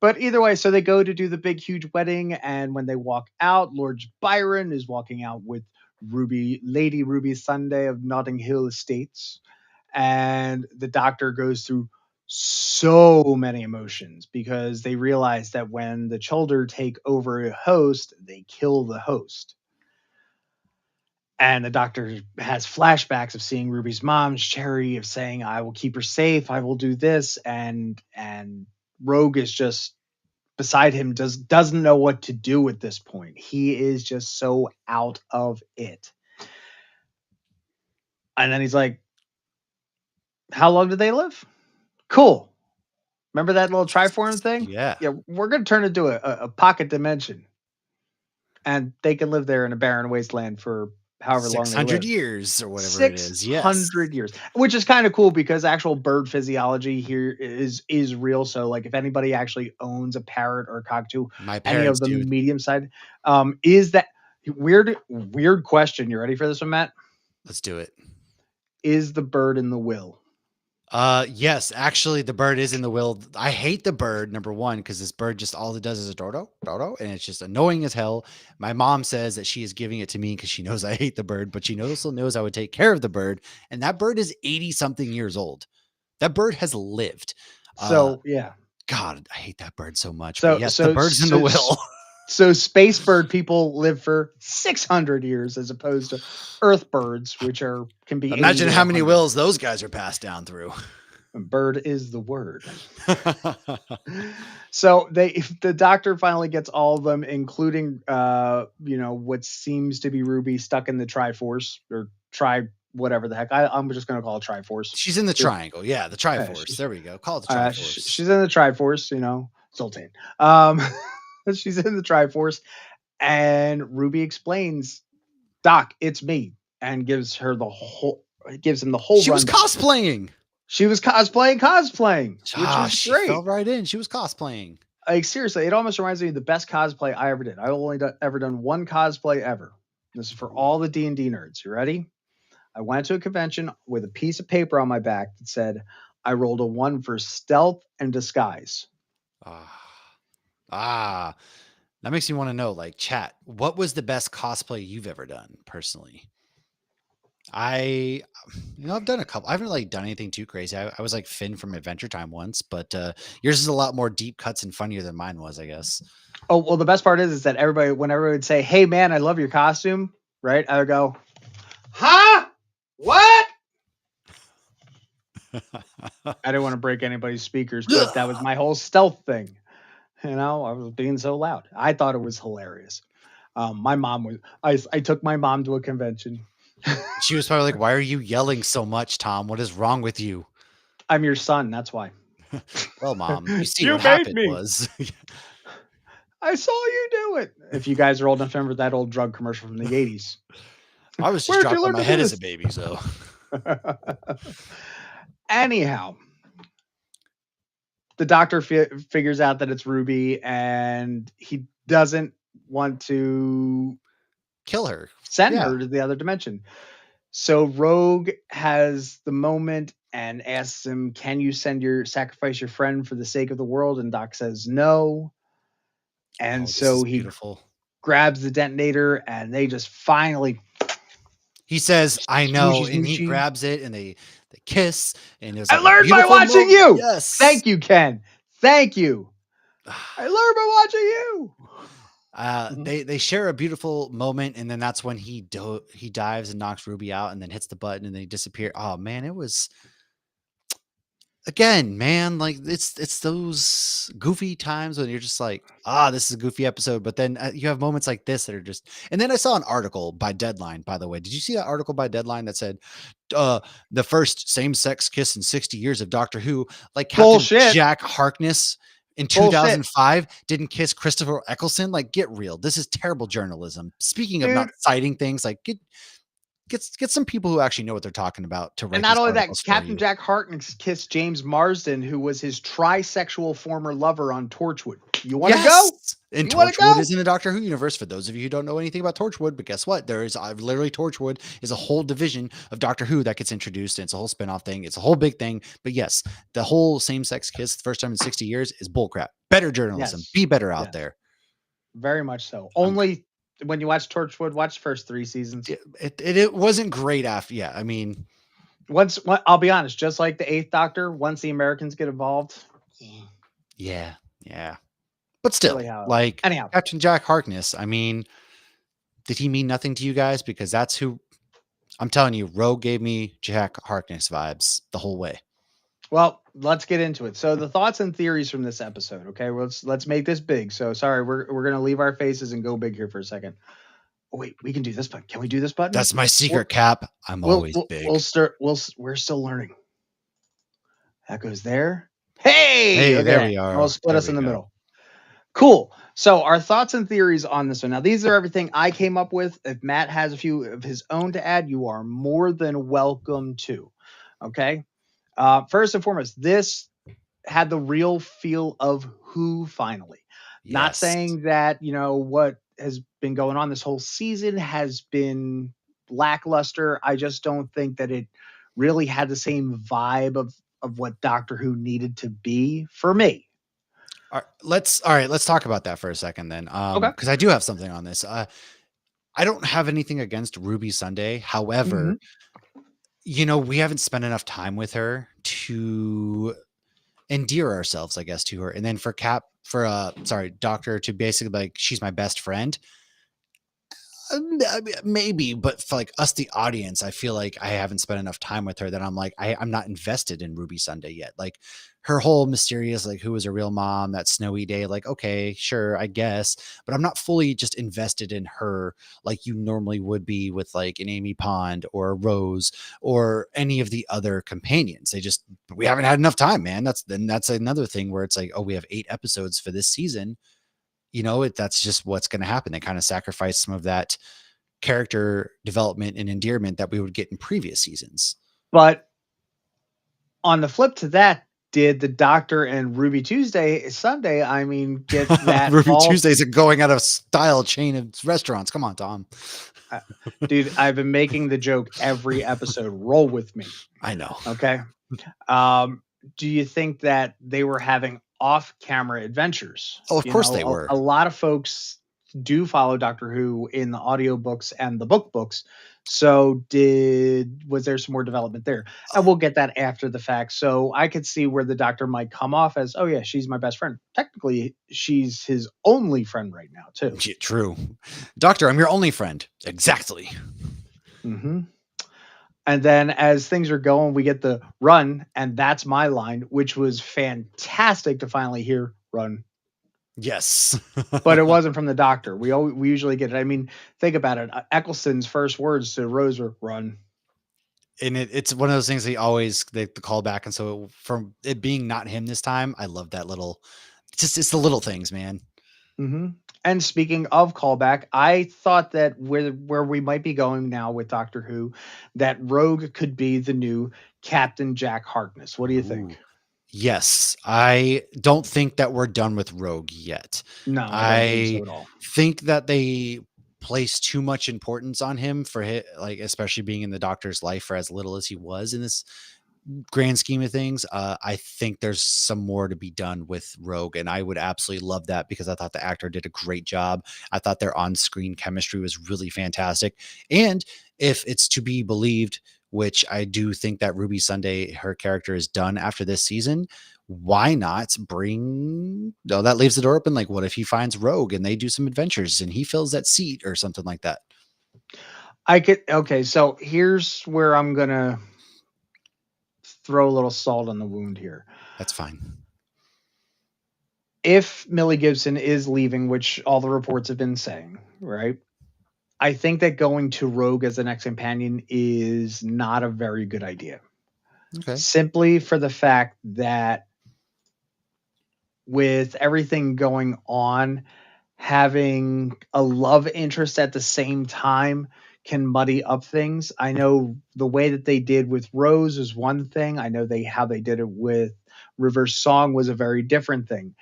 [SPEAKER 1] but either way, so they go to do the big, huge wedding, and when they walk out, Lord Byron is walking out with Lady Ruby Sunday of Notting Hill Estates, and the Doctor goes through so many emotions because they realize that when the Chulder take over a host, they kill the host. And the Doctor has flashbacks of seeing Ruby's mom, Cherry, of saying, "I will keep her safe. I will do this," and Rogue is just beside him, doesn't know what to do at this point. He is just so out of it. And then he's like, "How long did they live? Cool. Remember that little triform thing?
[SPEAKER 2] Yeah.
[SPEAKER 1] Yeah, we're gonna turn it into a pocket dimension, and they can live there in a barren wasteland for however long they
[SPEAKER 2] 600
[SPEAKER 1] live.
[SPEAKER 2] years or whatever it is. Yes.
[SPEAKER 1] 600 years, which is kind of cool because actual bird physiology here is real. So like if anybody actually owns a parrot or a cockatoo,
[SPEAKER 2] My
[SPEAKER 1] any of
[SPEAKER 2] parents
[SPEAKER 1] the
[SPEAKER 2] do.
[SPEAKER 1] medium side, is that weird question. You ready for this one, Matt?
[SPEAKER 2] Let's do it.
[SPEAKER 1] Is the bird in the will?
[SPEAKER 2] Yes, actually the bird is in the will. I hate the bird, number one, because this bird just all it does is a dodo, and it's just annoying as hell. My mom says that she is giving it to me because she knows I hate the bird, but she also knows I would take care of the bird. And that bird is 80 something years old. That bird has lived. Uh,
[SPEAKER 1] So yeah.
[SPEAKER 2] God, I hate that bird so much. But
[SPEAKER 1] So
[SPEAKER 2] yes, the
[SPEAKER 1] so
[SPEAKER 2] bird's in the
[SPEAKER 1] so
[SPEAKER 2] will.
[SPEAKER 1] so space bird people live for 600 years as opposed to earth birds, which can be 80
[SPEAKER 2] Imagine
[SPEAKER 1] to
[SPEAKER 2] how many
[SPEAKER 1] 100.
[SPEAKER 2] wills those guys are passed down through.
[SPEAKER 1] Bird is the word. So the doctor finally gets all of them, including what seems to be Ruby stuck in the Triforce or Tri whatever the heck. I'm just gonna call it Triforce.
[SPEAKER 2] She's in the triangle. Yeah, the
[SPEAKER 1] Yeah,
[SPEAKER 2] Triforce. There we go. Call it the Triforce.
[SPEAKER 1] she's in the Triforce. Sultan. Um, she's in the Triforce, and Ruby explains, "Doc, it's me," and gives him the whole
[SPEAKER 2] She was
[SPEAKER 1] rundown.
[SPEAKER 2] cosplaying.
[SPEAKER 1] She was cosplaying, which was
[SPEAKER 2] She
[SPEAKER 1] great.
[SPEAKER 2] fell right in. She was cosplaying.
[SPEAKER 1] Like seriously, it almost reminds me of the best cosplay I ever did. I only ever done one cosplay ever. This is for all the D&D nerds. You ready? I went to a convention with a piece of paper on my back that said I rolled a 1 for stealth and disguise.
[SPEAKER 2] Ah, that makes me want to know, like, chat, what was the best cosplay you've ever done personally? I've done a couple. I haven't really done anything too crazy. I was like Finn from Adventure Time once, but yours is a lot more deep cuts and funnier than mine was, I guess.
[SPEAKER 1] Oh, well, the best part is that whenever everybody would say, "Hey man, I love your costume," right? I would go, "Huh? What?" I didn't want to break anybody's speakers, but that was my whole stealth thing. I was being so loud. I thought it was hilarious. My mom was. I took my mom to a convention.
[SPEAKER 2] She was probably like, "Why are you yelling so much, Tom? What is wrong with you?"
[SPEAKER 1] I'm your son. That's why.
[SPEAKER 2] Well, Mom, you see
[SPEAKER 1] You
[SPEAKER 2] what
[SPEAKER 1] made
[SPEAKER 2] happened
[SPEAKER 1] me.
[SPEAKER 2] was.
[SPEAKER 1] I saw you do it. If you guys are old enough to remember that old drug commercial from the 80s.
[SPEAKER 2] I was just
[SPEAKER 1] Where'd you
[SPEAKER 2] dropped on
[SPEAKER 1] learn
[SPEAKER 2] my
[SPEAKER 1] to do
[SPEAKER 2] head as
[SPEAKER 1] this?
[SPEAKER 2] a baby, so.
[SPEAKER 1] Anyhow, the doctor figures out that it's Ruby, and he doesn't want to
[SPEAKER 2] Kill her.
[SPEAKER 1] send
[SPEAKER 2] Yeah.
[SPEAKER 1] her to the other dimension. So Rogue has the moment and asks him, "Can you sacrifice your friend for the sake of the world?" And Doc says no. And
[SPEAKER 2] Oh, this is
[SPEAKER 1] so he
[SPEAKER 2] beautiful.
[SPEAKER 1] grabs the detonator, and they just finally.
[SPEAKER 2] He says, "I know," and he
[SPEAKER 1] Smoochie.
[SPEAKER 2] grabs it, and they kiss, and it was
[SPEAKER 1] I
[SPEAKER 2] like a
[SPEAKER 1] learned by
[SPEAKER 2] beautiful
[SPEAKER 1] watching
[SPEAKER 2] moment.
[SPEAKER 1] you.
[SPEAKER 2] Yes.
[SPEAKER 1] Thank you, Ken. Thank you. I learned by watching you.
[SPEAKER 2] They share a beautiful moment, and then that's when he dives and knocks Ruby out, and then hits the button, and they disappear. Oh man, it was again, man, like it's those goofy times when you're just like, this is a goofy episode, but then you have moments like this that are just. And then I saw an article by Deadline, by the way. Did you see that article by Deadline that said the first same-sex kiss in 60 years of Doctor Who, like Captain
[SPEAKER 1] Bullshit.
[SPEAKER 2] Jack Harkness in
[SPEAKER 1] Bullshit.
[SPEAKER 2] 2005 didn't kiss Christopher Eccleston? Like, get real. This is terrible journalism. Speaking of not citing things, like get some people who actually know what they're talking about to write
[SPEAKER 1] And not
[SPEAKER 2] these
[SPEAKER 1] only that,
[SPEAKER 2] articles for
[SPEAKER 1] Captain
[SPEAKER 2] you.
[SPEAKER 1] Jack Harkness kissed James Marsden, who was his trisexual former lover on Torchwood. You want to go?
[SPEAKER 2] And
[SPEAKER 1] You wanna
[SPEAKER 2] Torchwood
[SPEAKER 1] go?
[SPEAKER 2] is in the Doctor Who universe, for those of you who don't know anything about Torchwood, but guess what? There is literally Torchwood is a whole division of Doctor Who that gets introduced, and it's a whole spinoff thing. It's a whole big thing. But yes, the whole same-sex kiss the first time in 60 years is bullcrap. Better journalism.
[SPEAKER 1] Yes.
[SPEAKER 2] Be better out
[SPEAKER 1] Yes.
[SPEAKER 2] there.
[SPEAKER 1] Very much so. Only when you watch Torchwood, watch the first 3 seasons.
[SPEAKER 2] It wasn't great after. Yeah, I mean,
[SPEAKER 1] I'll be honest, just like the 8th Doctor, once the Americans get involved.
[SPEAKER 2] Yeah. But still,
[SPEAKER 1] Really how.
[SPEAKER 2] like
[SPEAKER 1] Anyhow.
[SPEAKER 2] Captain Jack Harkness, I mean, did he mean nothing to you guys? Because that's who I'm telling you, Rogue gave me Jack Harkness vibes the whole way.
[SPEAKER 1] Well, let's get into it. So the thoughts and theories from this episode. Okay, let's make this big. So sorry, we're gonna leave our faces and go big here for a second. Oh wait, we can do this button. Can we do this button?
[SPEAKER 2] That's my secret, Cap. I'm always big.
[SPEAKER 1] We're still learning. That goes there. Hey,
[SPEAKER 2] there we are.
[SPEAKER 1] We'll split
[SPEAKER 2] There
[SPEAKER 1] us in
[SPEAKER 2] we
[SPEAKER 1] the
[SPEAKER 2] go.
[SPEAKER 1] middle. Cool. So our thoughts and theories on this one. Now, these are everything I came up with. If Matt has a few of his own to add, you are more than welcome to. Okay. First and foremost, this had the real feel of Who finally. Not
[SPEAKER 2] Yes.
[SPEAKER 1] saying that, what has been going on this whole season has been lackluster. I just don't think that it really had the same vibe of what Doctor Who needed to be for me.
[SPEAKER 2] All right, let's talk about that for a second then.
[SPEAKER 1] Okay.
[SPEAKER 2] Because I do have something on this. I don't have anything against Ruby Sunday.
[SPEAKER 1] Hmm.
[SPEAKER 2] However, we haven't spent enough time with her to endear ourselves, I guess, to her. And then for Doctor to basically like she's my best friend. I mean, maybe, but for like us, the audience, I feel like I haven't spent enough time with her that I'm like, I'm not invested in Ruby Sunday yet. Like her whole mysterious, like who was her real mom, that snowy day, like, okay, sure, I guess, but I'm not fully just invested in her like you normally would be with like an Amy Pond or a Rose or any of the other companions. We haven't had enough time, man. That's another thing where it's like, oh, we have 8 episodes for this season. That's just what's going to happen. They kind of sacrifice some of that character development and endearment that we would get in previous seasons.
[SPEAKER 1] But on the flip to that, did the Doctor and Ruby Tuesday Sunday, I mean, get that
[SPEAKER 2] Ruby
[SPEAKER 1] all?
[SPEAKER 2] Tuesdays are going out of style chain of restaurants. Come on, Tom.
[SPEAKER 1] uh, Dude, I've been making the joke every episode. Roll with me.
[SPEAKER 2] I know.
[SPEAKER 1] Okay. Um, do you think that they were having off-camera adventures?
[SPEAKER 2] Oh, of course they were.
[SPEAKER 1] A lot of folks do follow Doctor Who in the audiobooks and the book books. So was there some more development there? And we'll get that after the fact. So I could see where the Doctor might come off as, oh yeah, she's my best friend. Technically, she's his only friend right now, too.
[SPEAKER 2] Yeah, true. Doctor, I'm your only friend. Exactly.
[SPEAKER 1] Hmm. And then as things are going, we get the run, and that's my line, which was fantastic to finally hear run.
[SPEAKER 2] Yes.
[SPEAKER 1] But it wasn't from the Doctor. We usually get it. I mean, think about it. Eccleston's first words to Rose were run.
[SPEAKER 2] And it's one of those things they call back. And so from it being not him this time, I love that little, it's the little things, man.
[SPEAKER 1] Hmm. And speaking of callback, I thought that where we might be going now with Doctor Who, that Rogue could be the new Captain Jack Harkness. What do you think?
[SPEAKER 2] Ooh. Yes, I don't think that we're done with Rogue yet.
[SPEAKER 1] No, I don't believe so
[SPEAKER 2] I
[SPEAKER 1] at all.
[SPEAKER 2] think that they place too much importance on him like especially being in the Doctor's life for as little as he was in this grand scheme of things. I think there's some more to be done with Rogue, and I would absolutely love that because I thought the actor did a great job. I thought their on-screen chemistry was really fantastic, and if it's to be believed, which I do think that Ruby Sunday, her character is done after this season. Why not bring? No, that leaves the door open. Like, what if he finds Rogue and they do some adventures and he fills that seat or something like that?
[SPEAKER 1] Okay, so here's where I'm gonna throw a little salt on the wound here.
[SPEAKER 2] That's fine.
[SPEAKER 1] If Millie Gibson is leaving, which all the reports have been saying, right? I think that going to Rogue as the next companion is not a very good idea.
[SPEAKER 2] Okay.
[SPEAKER 1] Simply for the fact that with everything going on, having a love interest at the same time can muddy up things. I know the way that they did with Rose is one thing. I know how they did it with River's Song was a very different thing.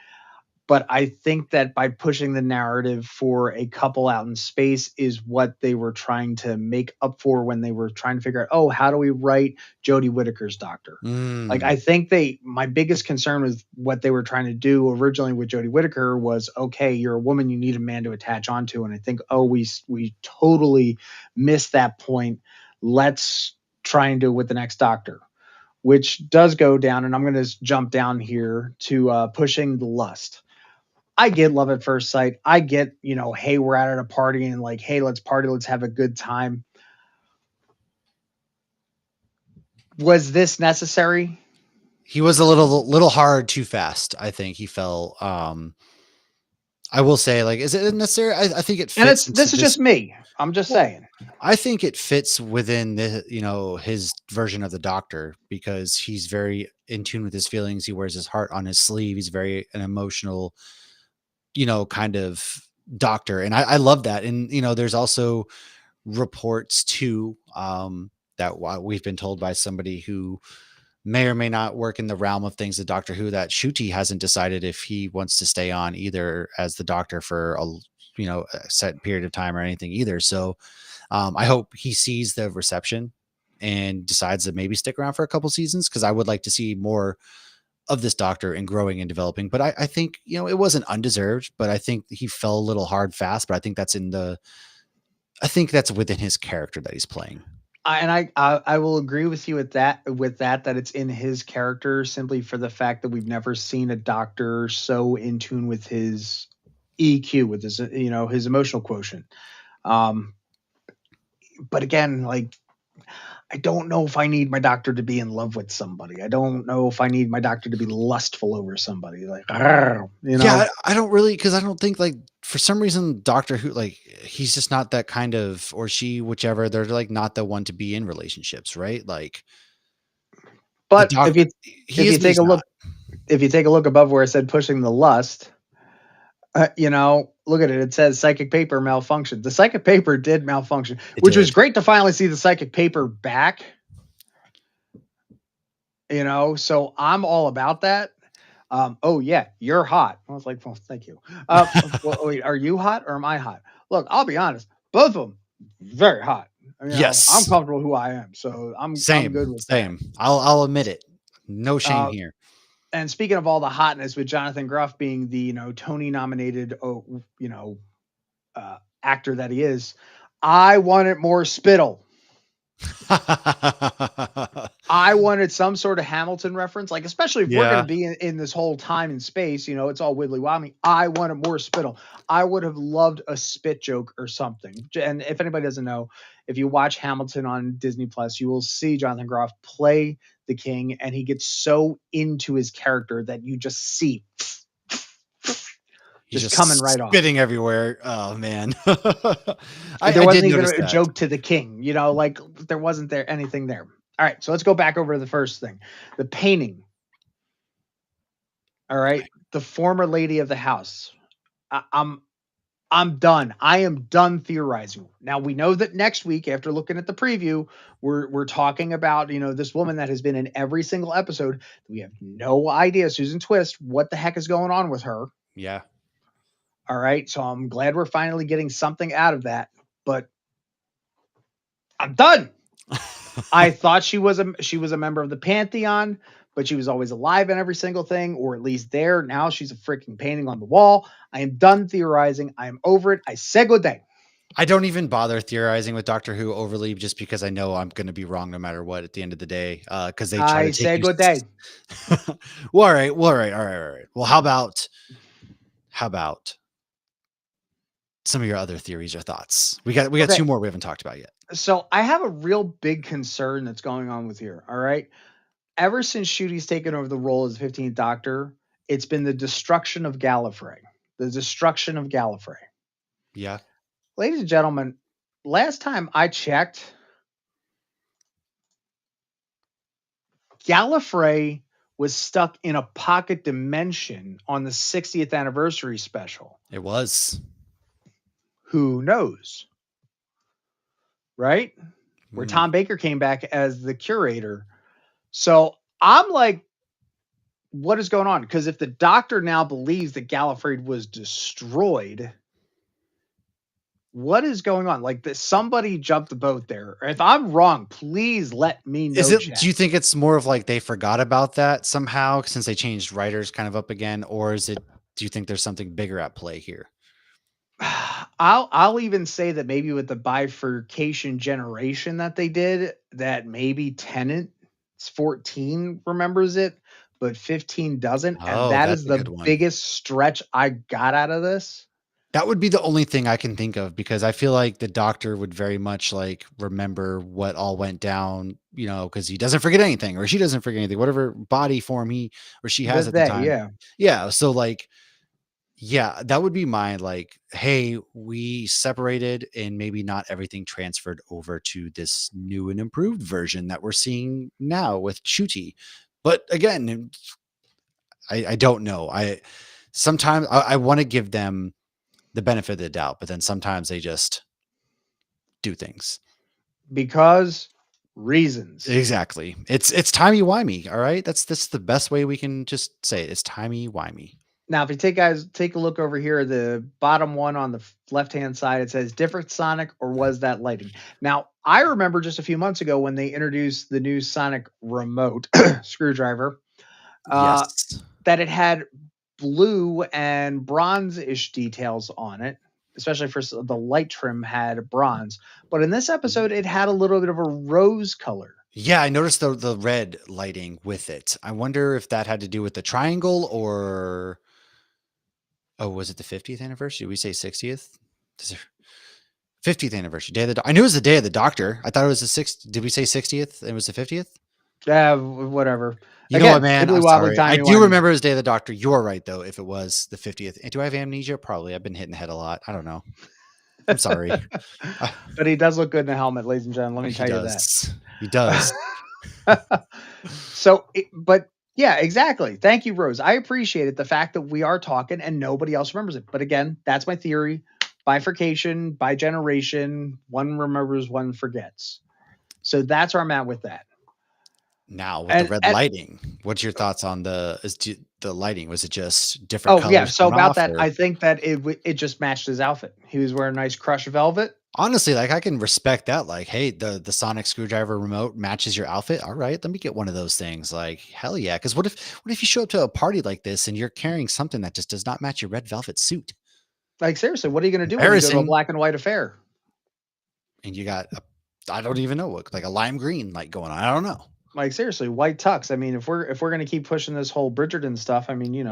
[SPEAKER 1] But I think that by pushing the narrative for a couple out in space is what they were trying to make up for when they were trying to figure out, oh, how do we write Jodie Whittaker's Doctor? Like, I
[SPEAKER 2] Mm.
[SPEAKER 1] think my biggest concern was what they were trying to do originally with Jodie Whittaker was, okay, you're a woman, you need a man to attach onto. And I think, oh, we totally missed that point. Let's try and do it with the next Doctor, which does go down. And I'm going to jump down here to pushing the lust. I get love at first sight. I get, hey, we're out at a party and like, hey, let's party, let's have a good time. Was this necessary?
[SPEAKER 2] He was a little hard too fast. I think he fell. I will say, like, is it necessary? I think it
[SPEAKER 1] And
[SPEAKER 2] fits into
[SPEAKER 1] this is just
[SPEAKER 2] this.
[SPEAKER 1] me. I'm just
[SPEAKER 2] Well,
[SPEAKER 1] saying.
[SPEAKER 2] I think it fits within his version of the Doctor because he's very in tune with his feelings. He wears his heart on his sleeve. He's very an emotional, kind of doctor. And I love that. And, there's also reports too, that we've been told by somebody who may or may not work in the realm of things, the Doctor Who, that Ncuti hasn't decided if he wants to stay on either as the Doctor for a set period of time or anything either. So I hope he sees the reception and decides to maybe stick around for a couple seasons, because I would like to see more of this Doctor and growing and developing. But I think, it wasn't undeserved, but I think he fell a little hard fast. But I think that's within his character that he's playing.
[SPEAKER 1] I will agree with you that it's in his character, simply for the fact that we've never seen a doctor so in tune with his EQ, with his his emotional quotient. Um, but again, like, I don't know if I need my doctor to be in love with somebody. I don't know if I need my doctor to be lustful over somebody. Like,
[SPEAKER 2] Yeah, I don't really, because I don't think, like, for some reason Doctor Who, like, he's just not that kind of, or she, whichever, they're like not the one to be in relationships, right? Like the
[SPEAKER 1] But
[SPEAKER 2] Doctor,
[SPEAKER 1] if
[SPEAKER 2] he
[SPEAKER 1] you
[SPEAKER 2] is, but
[SPEAKER 1] take
[SPEAKER 2] he's
[SPEAKER 1] a
[SPEAKER 2] not.
[SPEAKER 1] look if you take a look above where it said pushing the lust, look at it. It says psychic paper malfunction. The psychic paper did malfunction,
[SPEAKER 2] It
[SPEAKER 1] which was
[SPEAKER 2] did.
[SPEAKER 1] great to finally see the psychic paper back. So I'm all about that. Oh yeah, you're hot. I was like, well, thank you. Well, wait, are you hot or am I hot? Look, I'll be honest. Both of them very hot. I'm
[SPEAKER 2] Yes.
[SPEAKER 1] comfortable who I am, so I'm good
[SPEAKER 2] Same.
[SPEAKER 1] with that.
[SPEAKER 2] Same. I'll admit it. No shame
[SPEAKER 1] Uh,
[SPEAKER 2] here.
[SPEAKER 1] and speaking of all the hotness, with Jonathan Groff being the Tony nominated actor that he is, I wanted more spittle. I wanted some sort of Hamilton reference, like, especially if we're going to
[SPEAKER 2] Yeah.
[SPEAKER 1] be in this whole time and space, it's all wibbly wobbly. I wanted more spittle. I would have loved a spit joke or something. And if anybody doesn't know, if you watch Hamilton on Disney Plus, you will see Jonathan Groff play the king, and he gets so into his character that you just see
[SPEAKER 2] He's
[SPEAKER 1] just coming
[SPEAKER 2] just
[SPEAKER 1] right off.
[SPEAKER 2] spitting everywhere. Oh man.
[SPEAKER 1] There
[SPEAKER 2] I did
[SPEAKER 1] wasn't even
[SPEAKER 2] notice
[SPEAKER 1] a
[SPEAKER 2] that.
[SPEAKER 1] joke to the king, like there wasn't there anything there. All right, so let's go back over to the first thing, the painting. All right, the former lady of the house. I, I'm I'm done. I am done theorizing. Now we know that next week, after looking at the preview, we're talking about this woman that has been in every single episode. We have no idea, Susan Twist, what the heck is going on with her.
[SPEAKER 2] Yeah.
[SPEAKER 1] All right, so I'm glad we're finally getting something out of that, but I'm done. I thought she was a member of the Pantheon, but she was always alive in every single thing, or at least there. Now she's a freaking painting on the wall. I am done theorizing. I am over it. I said good day.
[SPEAKER 2] I don't even bother theorizing with Doctor Who overly, just because I know I'm going to be wrong no matter what at the end of the day. Because they try
[SPEAKER 1] I
[SPEAKER 2] to take
[SPEAKER 1] said
[SPEAKER 2] you.
[SPEAKER 1] good day.
[SPEAKER 2] Well, all right. Well, all right. All right. All right. Well, how about some of your other theories or thoughts? We got
[SPEAKER 1] Okay,
[SPEAKER 2] two more we haven't talked about yet.
[SPEAKER 1] so I have a real big concern that's going on with here. All right, ever since Shooty's taken over the role as 15th Doctor, it's been the destruction of Gallifrey. The destruction of Gallifrey.
[SPEAKER 2] Yeah.
[SPEAKER 1] Ladies and gentlemen, last time I checked, Gallifrey was stuck in a pocket dimension on the 60th anniversary special.
[SPEAKER 2] It was.
[SPEAKER 1] Who knows? Right? Where
[SPEAKER 2] Mm.
[SPEAKER 1] Tom Baker came back as the curator. So I'm like, what is going on? Because if the doctor now believes that Gallifrey was destroyed, what is going on? Like, somebody jumped the boat there. If I'm wrong, please let me
[SPEAKER 2] Is
[SPEAKER 1] know,
[SPEAKER 2] it?
[SPEAKER 1] chat.
[SPEAKER 2] Do you think it's more of like they forgot about that somehow since they changed writers kind of up again, or is it? Do you think there's something bigger at play here?
[SPEAKER 1] I'll even say that maybe with the bifurcation generation that they did, that maybe Tenant 14 remembers it, but 15 doesn't, and
[SPEAKER 2] Oh,
[SPEAKER 1] that
[SPEAKER 2] that's
[SPEAKER 1] is
[SPEAKER 2] a good
[SPEAKER 1] the
[SPEAKER 2] one.
[SPEAKER 1] biggest stretch I got out of this.
[SPEAKER 2] That would be the only thing I can think of, because I feel like the Doctor would very much like remember what all went down, because he doesn't forget anything, or she doesn't forget anything, whatever body form he or she has
[SPEAKER 1] That
[SPEAKER 2] at the
[SPEAKER 1] they,
[SPEAKER 2] time.
[SPEAKER 1] yeah.
[SPEAKER 2] Yeah. So like, yeah, that would be my like, hey, we separated and maybe not everything transferred over to this new and improved version that we're seeing now with Ncuti. But again, I don't know. sometimes I want to give them the benefit of the doubt, but then sometimes they just do things.
[SPEAKER 1] Because reasons.
[SPEAKER 2] Exactly. It's timey-wimey, all right? That's the best way we can just say it. It's timey-wimey.
[SPEAKER 1] Now, if you take a look over here, the bottom one on the left hand side, it says different Sonic or was that lighting? Now, I remember just a few months ago when they introduced the new Sonic remote screwdriver, uh,
[SPEAKER 2] Yes.
[SPEAKER 1] that it had blue and bronze-ish details on it, especially for the light trim had bronze. But in this episode, it had a little bit of a rose color.
[SPEAKER 2] Yeah, I noticed the red lighting with it. I wonder if that had to do with the triangle or oh, was it the 50th anniversary? Did we say 60th? 50th anniversary. Day of the I knew it was the day of the doctor. I thought it was the 6th. Did we say 60th? It was the 50th?
[SPEAKER 1] Yeah, whatever.
[SPEAKER 2] You know what,
[SPEAKER 1] Again,
[SPEAKER 2] man? I'm
[SPEAKER 1] wibbly wobbly,
[SPEAKER 2] sorry. I
[SPEAKER 1] timey
[SPEAKER 2] do
[SPEAKER 1] wimey.
[SPEAKER 2] remember it was Day of the Doctor. You're right, though, if it was the 50th. And do I have amnesia? Probably. I've been hitting the head a lot. I don't know. I'm sorry.
[SPEAKER 1] But he does look good in a helmet, ladies and gentlemen. Let me
[SPEAKER 2] He
[SPEAKER 1] tell you that.
[SPEAKER 2] does. He does.
[SPEAKER 1] But yeah, exactly. Thank you, Rose. I appreciate it. The fact that we are talking and nobody else remembers it. But again, that's my theory. Bifurcation by generation. One remembers, one forgets. So that's where I'm at with that.
[SPEAKER 2] Now, with the
[SPEAKER 1] And,
[SPEAKER 2] red
[SPEAKER 1] and
[SPEAKER 2] lighting, what's your thoughts on the lighting? Was it just different
[SPEAKER 1] oh yeah,
[SPEAKER 2] colors
[SPEAKER 1] so
[SPEAKER 2] coming
[SPEAKER 1] about
[SPEAKER 2] off?
[SPEAKER 1] that,
[SPEAKER 2] Or
[SPEAKER 1] I think that it just matched his outfit. He was wearing nice crushed velvet.
[SPEAKER 2] honestly, like I can respect that. Like, hey, the sonic screwdriver remote matches your outfit. All right, let me get one of those things. Like, hell yeah. Because what if you show up to a party like this and you're carrying something that just does not match your red velvet suit?
[SPEAKER 1] Like seriously, what are you going to do when you go to a
[SPEAKER 2] Embarrassing.
[SPEAKER 1] black and white affair?
[SPEAKER 2] And you got I don't even know what, like a lime green light going on. I don't know.
[SPEAKER 1] Like seriously, white tux. I mean, if we're going to keep pushing this whole Bridgerton stuff, I mean, you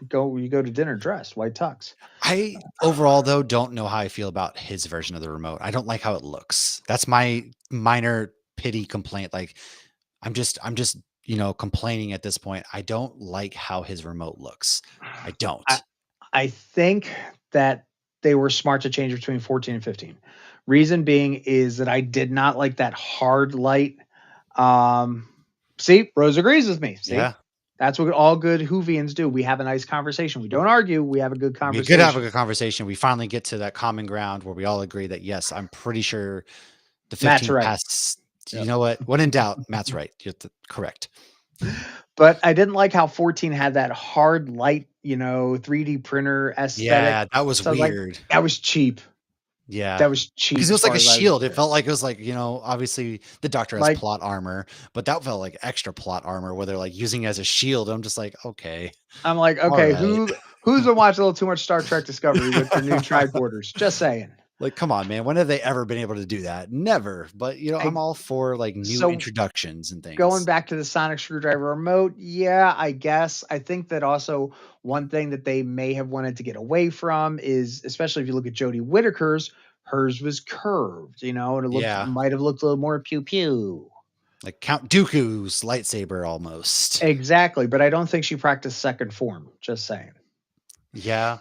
[SPEAKER 1] go to dinner dressed white tux.
[SPEAKER 2] I overall though don't know how I feel about his version of the remote. I don't like how it looks. That's my minor pity complaint. Like I'm just complaining at this point. I don't like how his remote looks. I
[SPEAKER 1] I
[SPEAKER 2] don't.
[SPEAKER 1] I think that they were smart to change between 14 and 15. Reason being is that I did not like that hard light. Um, see, Rose agrees with me. See,
[SPEAKER 2] Yeah.
[SPEAKER 1] that's what all good Hoovians do. We have a nice conversation. We don't argue. We have a good
[SPEAKER 2] We could have a
[SPEAKER 1] conversation.
[SPEAKER 2] good conversation. We finally get to that common ground where we all agree that yes, I'm pretty sure the
[SPEAKER 1] Matt's
[SPEAKER 2] 15th
[SPEAKER 1] right.
[SPEAKER 2] has you
[SPEAKER 1] Yep.
[SPEAKER 2] know what? When in doubt, Matt's right. You're correct.
[SPEAKER 1] But I didn't like how 14 had that hard light, 3D printer aesthetic.
[SPEAKER 2] Yeah, that was
[SPEAKER 1] So I was like,
[SPEAKER 2] weird.
[SPEAKER 1] that was cheap.
[SPEAKER 2] Yeah.
[SPEAKER 1] That was cheap
[SPEAKER 2] Because it
[SPEAKER 1] as
[SPEAKER 2] was like
[SPEAKER 1] far
[SPEAKER 2] a
[SPEAKER 1] as I was
[SPEAKER 2] shield. It
[SPEAKER 1] concerned.
[SPEAKER 2] felt like it was like, obviously the doctor has
[SPEAKER 1] Like,
[SPEAKER 2] plot armor, but that felt like extra plot armor where they're like using it as a shield. I'm just like, okay,
[SPEAKER 1] I'm like,
[SPEAKER 2] all
[SPEAKER 1] okay,
[SPEAKER 2] right.
[SPEAKER 1] who's been watching a little too much Star Trek Discovery with their new tricorders? Just saying.
[SPEAKER 2] Like, come on, man. When have they ever been able to do that? Never. But I'm
[SPEAKER 1] I,
[SPEAKER 2] all for like new
[SPEAKER 1] so
[SPEAKER 2] introductions and
[SPEAKER 1] going
[SPEAKER 2] things.
[SPEAKER 1] back to the sonic screwdriver remote, yeah, I guess. I think that also one thing that they may have wanted to get away from is, especially if you look at Jodie Whittaker's, hers was curved, and
[SPEAKER 2] Yeah.
[SPEAKER 1] might have looked a little more pew pew.
[SPEAKER 2] Like Count Dooku's lightsaber almost.
[SPEAKER 1] Exactly, but I don't think she practiced second form. Just saying.
[SPEAKER 2] Yeah.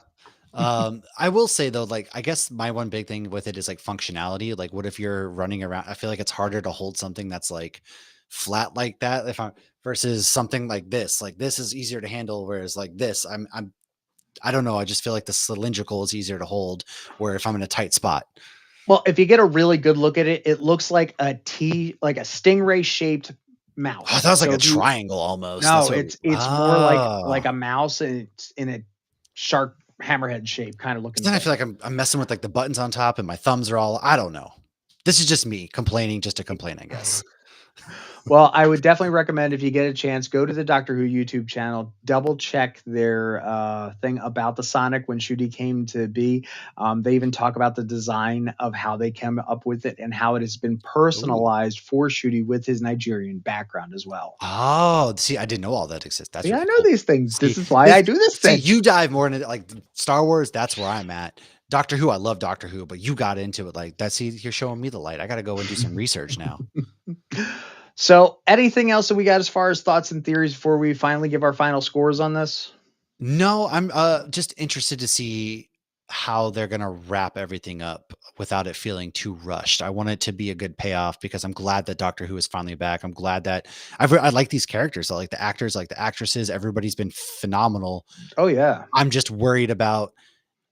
[SPEAKER 2] I will say though, like I guess my one big thing with it is like functionality. Like, what if you're running around? I feel like it's harder to hold something that's like flat like that if I'm versus something like this. Like this is easier to handle, whereas like this, I don't know. I just feel like the cylindrical is easier to hold. Where if I'm in a tight spot,
[SPEAKER 1] Well, if you get a really good look at it, it looks like like a stingray shaped
[SPEAKER 2] oh,
[SPEAKER 1] mouse.
[SPEAKER 2] that was like
[SPEAKER 1] So
[SPEAKER 2] a
[SPEAKER 1] if you
[SPEAKER 2] triangle almost. That's
[SPEAKER 1] no,
[SPEAKER 2] what.
[SPEAKER 1] it's more like
[SPEAKER 2] Oh,
[SPEAKER 1] a mouse and it's in a sharp hammerhead shape kind of
[SPEAKER 2] 'cause
[SPEAKER 1] looking
[SPEAKER 2] then I
[SPEAKER 1] thing.
[SPEAKER 2] feel like I'm messing with like the buttons on top and my thumbs are all. I don't know. This is just me complaining just to complain, I guess.
[SPEAKER 1] Well, I would definitely recommend if you get a chance, go to the Doctor Who YouTube channel, double check their thing about the Sonic when Ncuti came to be. They even talk about the design of how they came up with it and how it has been
[SPEAKER 2] Ooh.
[SPEAKER 1] personalized for Ncuti with his Nigerian background as well.
[SPEAKER 2] Oh, see, I didn't know all that exists. That's
[SPEAKER 1] Yeah, I
[SPEAKER 2] really
[SPEAKER 1] know
[SPEAKER 2] cool.
[SPEAKER 1] these things.
[SPEAKER 2] See,
[SPEAKER 1] This is why I
[SPEAKER 2] this
[SPEAKER 1] do this
[SPEAKER 2] see,
[SPEAKER 1] thing.
[SPEAKER 2] you dive more into like Star Wars. That's where I'm at. Doctor Who, I love Doctor Who, but you got into it like that's you're showing me the light. I got to go and do some research now.
[SPEAKER 1] So, anything else that we got as far as thoughts and theories before we finally give our final scores on this?
[SPEAKER 2] No, I'm just interested to see how they're going to wrap everything up without it feeling too rushed. I want it to be a good payoff because I'm glad that Doctor Who is finally back. I'm glad that I like these characters. I like the actors, I like the actresses. Everybody's been phenomenal.
[SPEAKER 1] Oh yeah.
[SPEAKER 2] I'm just worried about,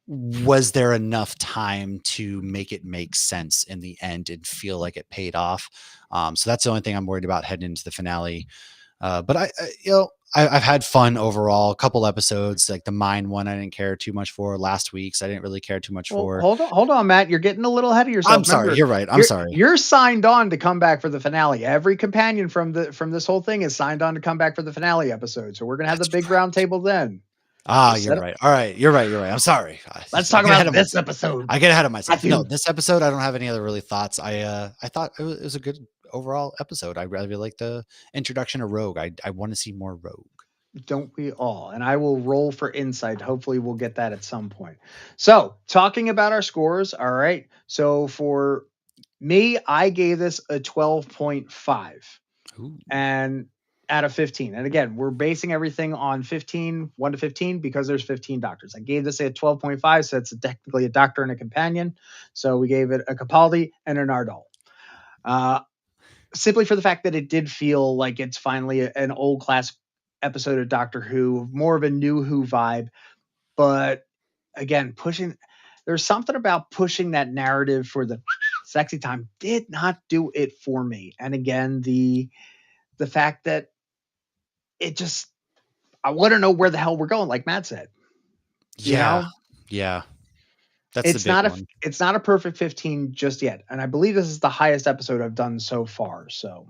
[SPEAKER 2] was there enough time to make it make sense in the end and feel like it paid off? So that's the only thing I'm worried about heading into the finale. But I've had fun overall. A couple episodes, like the mine one, I didn't care too much for. Last week's, I didn't really care too much
[SPEAKER 1] Well,
[SPEAKER 2] for.
[SPEAKER 1] hold on, Matt. You're getting a little ahead of yourself.
[SPEAKER 2] I'm sorry.
[SPEAKER 1] Remember,
[SPEAKER 2] You're right. I'm sorry.
[SPEAKER 1] you're signed on to come back for the finale. Every companion from this whole thing is signed on to come back for the finale episode. So we're gonna have
[SPEAKER 2] That's
[SPEAKER 1] the big
[SPEAKER 2] right.
[SPEAKER 1] round table then. Just
[SPEAKER 2] You're
[SPEAKER 1] set up.
[SPEAKER 2] right. All right. You're right. You're right. I'm sorry.
[SPEAKER 1] Let's
[SPEAKER 2] I
[SPEAKER 1] talk
[SPEAKER 2] get ahead
[SPEAKER 1] about
[SPEAKER 2] of
[SPEAKER 1] this
[SPEAKER 2] myself.
[SPEAKER 1] episode,
[SPEAKER 2] I get ahead of myself. No,
[SPEAKER 1] Matthew.
[SPEAKER 2] this episode, I don't have any other really thoughts. I thought it was a good overall episode. I really like the introduction of Rogue. I want to see more Rogue.
[SPEAKER 1] Don't we all? And I will roll for insight. Hopefully, we'll get that at some point. So, talking about our scores. All right. So, for me, I gave this a 12.5
[SPEAKER 2] Ooh.
[SPEAKER 1] and out of 15. And again, we're basing everything on 15, 1 to 15, because there's 15 doctors. I gave this a 12.5, so it's technically a doctor and a companion. So, we gave it a Capaldi and an Ardal. Simply for the fact that it did feel like it's finally an old class episode of Doctor Who, more of a new Who vibe. But again, there's something about pushing that narrative for the sexy time did not do it for me. And again, the fact that it just, I want to know where the hell we're going, like Matt said.
[SPEAKER 2] Yeah. Yeah. That's the big one.
[SPEAKER 1] It's not a perfect 15 just yet. And I believe this is the highest episode I've done so far. So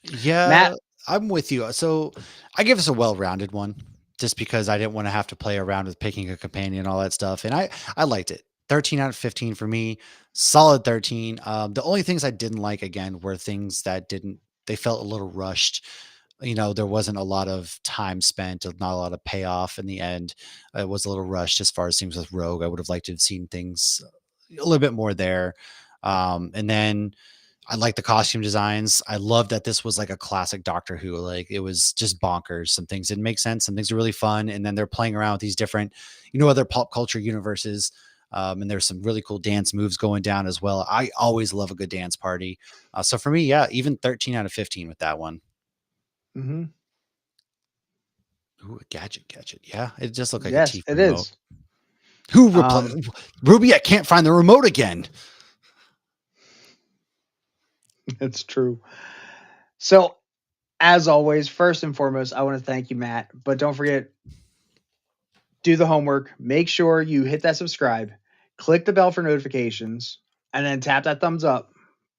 [SPEAKER 2] Yeah,
[SPEAKER 1] Matt,
[SPEAKER 2] I'm with you. So I give us a well-rounded one just because I didn't want to have to play around with picking a companion and all that stuff. And I liked it. 13 out of 15 for me. Solid 13. The only things I didn't like again were things that they felt a little rushed. There wasn't a lot of time spent, not a lot of payoff in the end. It was a little rushed as far as things with Rogue. I would have liked to have seen things a little bit more there. And then I like the costume designs. I love that this was like a classic Doctor Who. Like it was just bonkers. Some things didn't make sense. Some things are really fun. And then they're playing around with these different, other pop culture universes. And there's some really cool dance moves going down as well. I always love a good dance party. So for me, yeah, even 13 out of 15 with that one.
[SPEAKER 1] mm-hmm.
[SPEAKER 2] Ooh, a gadget. Yeah, it just looked like a
[SPEAKER 1] Yes,
[SPEAKER 2] TV
[SPEAKER 1] it
[SPEAKER 2] remote.
[SPEAKER 1] is.
[SPEAKER 2] Who replaced Ruby? I can't find the remote again.
[SPEAKER 1] It's true. So, as always, first and foremost, I want to thank you, Matt. But don't forget, do the homework. Make sure you hit that subscribe, click the bell for notifications, and then tap that thumbs up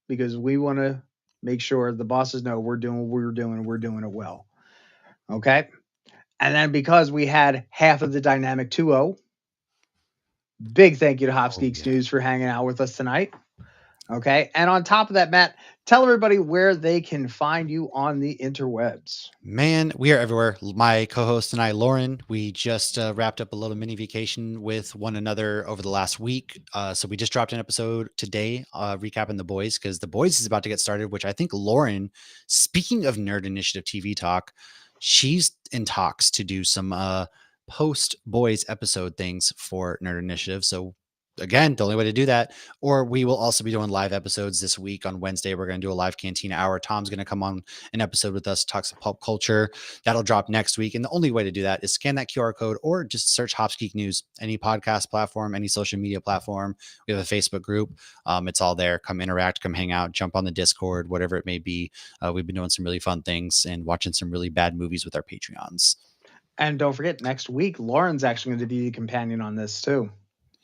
[SPEAKER 1] because we want to make sure the bosses know we're doing what we're doing. We're doing it well. Okay. And then because we had half of the dynamic 2-0, big thank you to Hops Geeks
[SPEAKER 2] Yeah.
[SPEAKER 1] News for hanging out with us tonight. Okay. And on top of that, Matt, tell everybody where they can find you on the interwebs.
[SPEAKER 2] Man, we are everywhere. My co-host and I, Lauren, we just wrapped up a little mini vacation with one another over the last week. So we just dropped an episode today, recapping The Boys, because The Boys is about to get started, which I think Lauren, speaking of Nerd Initiative TV talk, she's in talks to do some post Boys episode things for Nerd Initiative. So again, the only way to do that, or we will also be doing live episodes this week on Wednesday. We're going to do a live Cantina hour. Tom's going to come on an episode with us, talk some pop culture. That'll drop next week. And the only way to do that is scan that QR code or just search Hops Geek News, any podcast platform, any social media platform. We have a Facebook group. It's all there. Come interact, come hang out, jump on the Discord, whatever it may be. We've been doing some really fun things and watching some really bad movies with our Patreons.
[SPEAKER 1] And don't forget, next week, Lauren's actually going to be the companion on this too.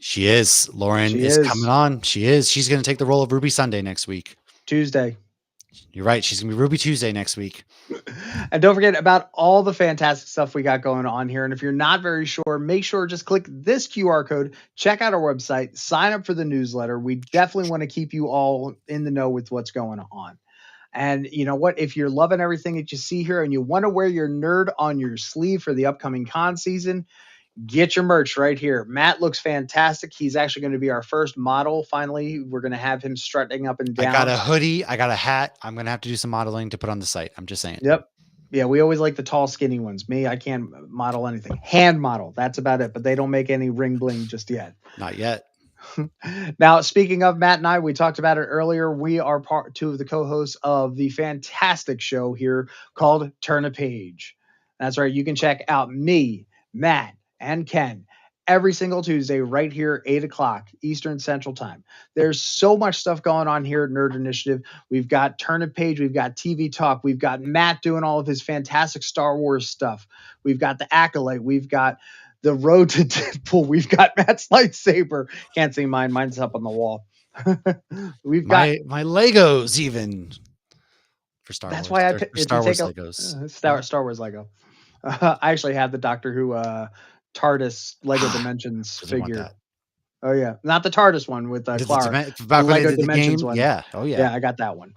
[SPEAKER 2] She is. Lauren is coming on. She is. She's going to take the role of Ruby Sunday next week.
[SPEAKER 1] Tuesday.
[SPEAKER 2] You're right. She's going to be Ruby Tuesday next week.
[SPEAKER 1] And don't forget about all the fantastic stuff we got going on here. And if you're not very sure, make sure just click this QR code, check out our website, sign up for the newsletter. We definitely want to keep you all in the know with what's going on. And you know what? If you're loving everything that you see here and you want to wear your nerd on your sleeve for the upcoming con season, get your merch right here. Matt looks fantastic. He's actually going to be our first model. Finally, we're going to have him strutting up and down.
[SPEAKER 2] I got a hoodie. I got a hat. I'm going to have to do some modeling to put on the site. I'm just saying.
[SPEAKER 1] Yep. Yeah, we always like the tall, skinny ones. Me, I can't model anything. Hand model, that's about it. But they don't make any ring bling just yet.
[SPEAKER 2] Not yet.
[SPEAKER 1] Now, speaking of Matt and I, we talked about it earlier. We are part two of the co-hosts of the fantastic show here called Turn a Page. That's right. You can check out me, Matt, and Ken every single Tuesday right here, 8 o'clock Eastern Central Time. There's so much stuff going on here at Nerd Initiative. We've got Turn a Page, we've got TV Talk, we've got Matt doing all of his fantastic Star Wars stuff. We've got the Acolyte, we've got the Road to Deadpool, we've got Matt's lightsaber. Can't see mine. Mine's up on the wall. We've got.
[SPEAKER 2] My Legos even for Star
[SPEAKER 1] That's
[SPEAKER 2] Wars.
[SPEAKER 1] why
[SPEAKER 2] They're
[SPEAKER 1] if you
[SPEAKER 2] Star
[SPEAKER 1] take
[SPEAKER 2] Wars
[SPEAKER 1] a
[SPEAKER 2] Legos.
[SPEAKER 1] Star Wars Lego. I actually have the Doctor Who TARDIS Lego Dimensions
[SPEAKER 2] Really want
[SPEAKER 1] figure.
[SPEAKER 2] that.
[SPEAKER 1] Oh yeah, not the TARDIS one with Clara. The
[SPEAKER 2] Back when they
[SPEAKER 1] Lego
[SPEAKER 2] did the
[SPEAKER 1] Dimensions
[SPEAKER 2] game,
[SPEAKER 1] one.
[SPEAKER 2] yeah. Oh yeah.
[SPEAKER 1] Yeah, I got that one.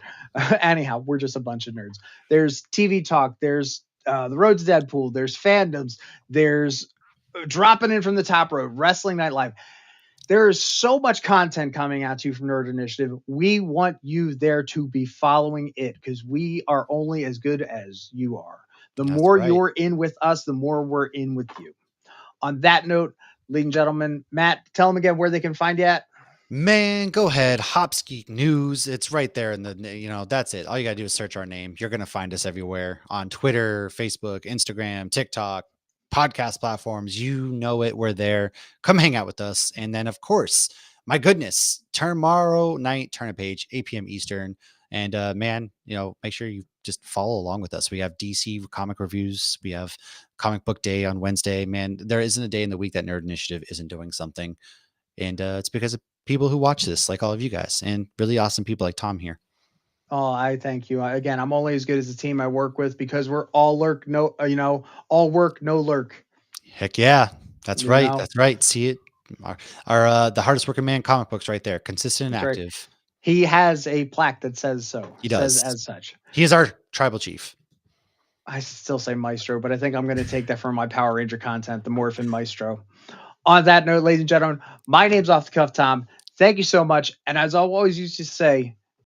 [SPEAKER 1] Anyhow, we're just a bunch of nerds. There's TV Talk. There's the Road to Deadpool. There's fandoms. There's dropping in from the top road. Wrestling Night Live. There is so much content coming at you from Nerd Initiative. We want you there to be following it because we are only as good as you are. The
[SPEAKER 2] That's
[SPEAKER 1] more
[SPEAKER 2] right.
[SPEAKER 1] you're in with us, the more we're in with you. On that note, ladies and gentlemen, Matt, tell them again where they can find you at.
[SPEAKER 2] Man, go ahead. Hopsgeek News. It's right there in the, that's it. All you got to do is search our name. You're going to find us everywhere on Twitter, Facebook, Instagram, TikTok, podcast platforms. You know it. We're there. Come hang out with us. And then, of course, my goodness, tomorrow night, turn a page, 8 p.m. Eastern. And man, make sure you just follow along with us. We have DC comic reviews. We have comic book day on Wednesday. Man, there isn't a day in the week that Nerd Initiative isn't doing something. And it's because of people who watch this, like all of you guys, and really awesome people like Tom here.
[SPEAKER 1] Oh, I thank you. Again, I'm only as good as the team I work with because we're all all work, no lurk.
[SPEAKER 2] Heck yeah. That's
[SPEAKER 1] You
[SPEAKER 2] right.
[SPEAKER 1] know,
[SPEAKER 2] That's right. See it. Our the hardest working man comic books right there. Consistent and
[SPEAKER 1] that's right.
[SPEAKER 2] active.
[SPEAKER 1] He has a plaque that says so.
[SPEAKER 2] He
[SPEAKER 1] Says
[SPEAKER 2] does.
[SPEAKER 1] as such.
[SPEAKER 2] He is our tribal chief.
[SPEAKER 1] I still say Maestro, but I think I'm going to take that from my Power Ranger content, the Morphin Maestro. On that note, ladies and gentlemen, my name's Off the Cuff Tom. Thank you so much. And as I always used to say,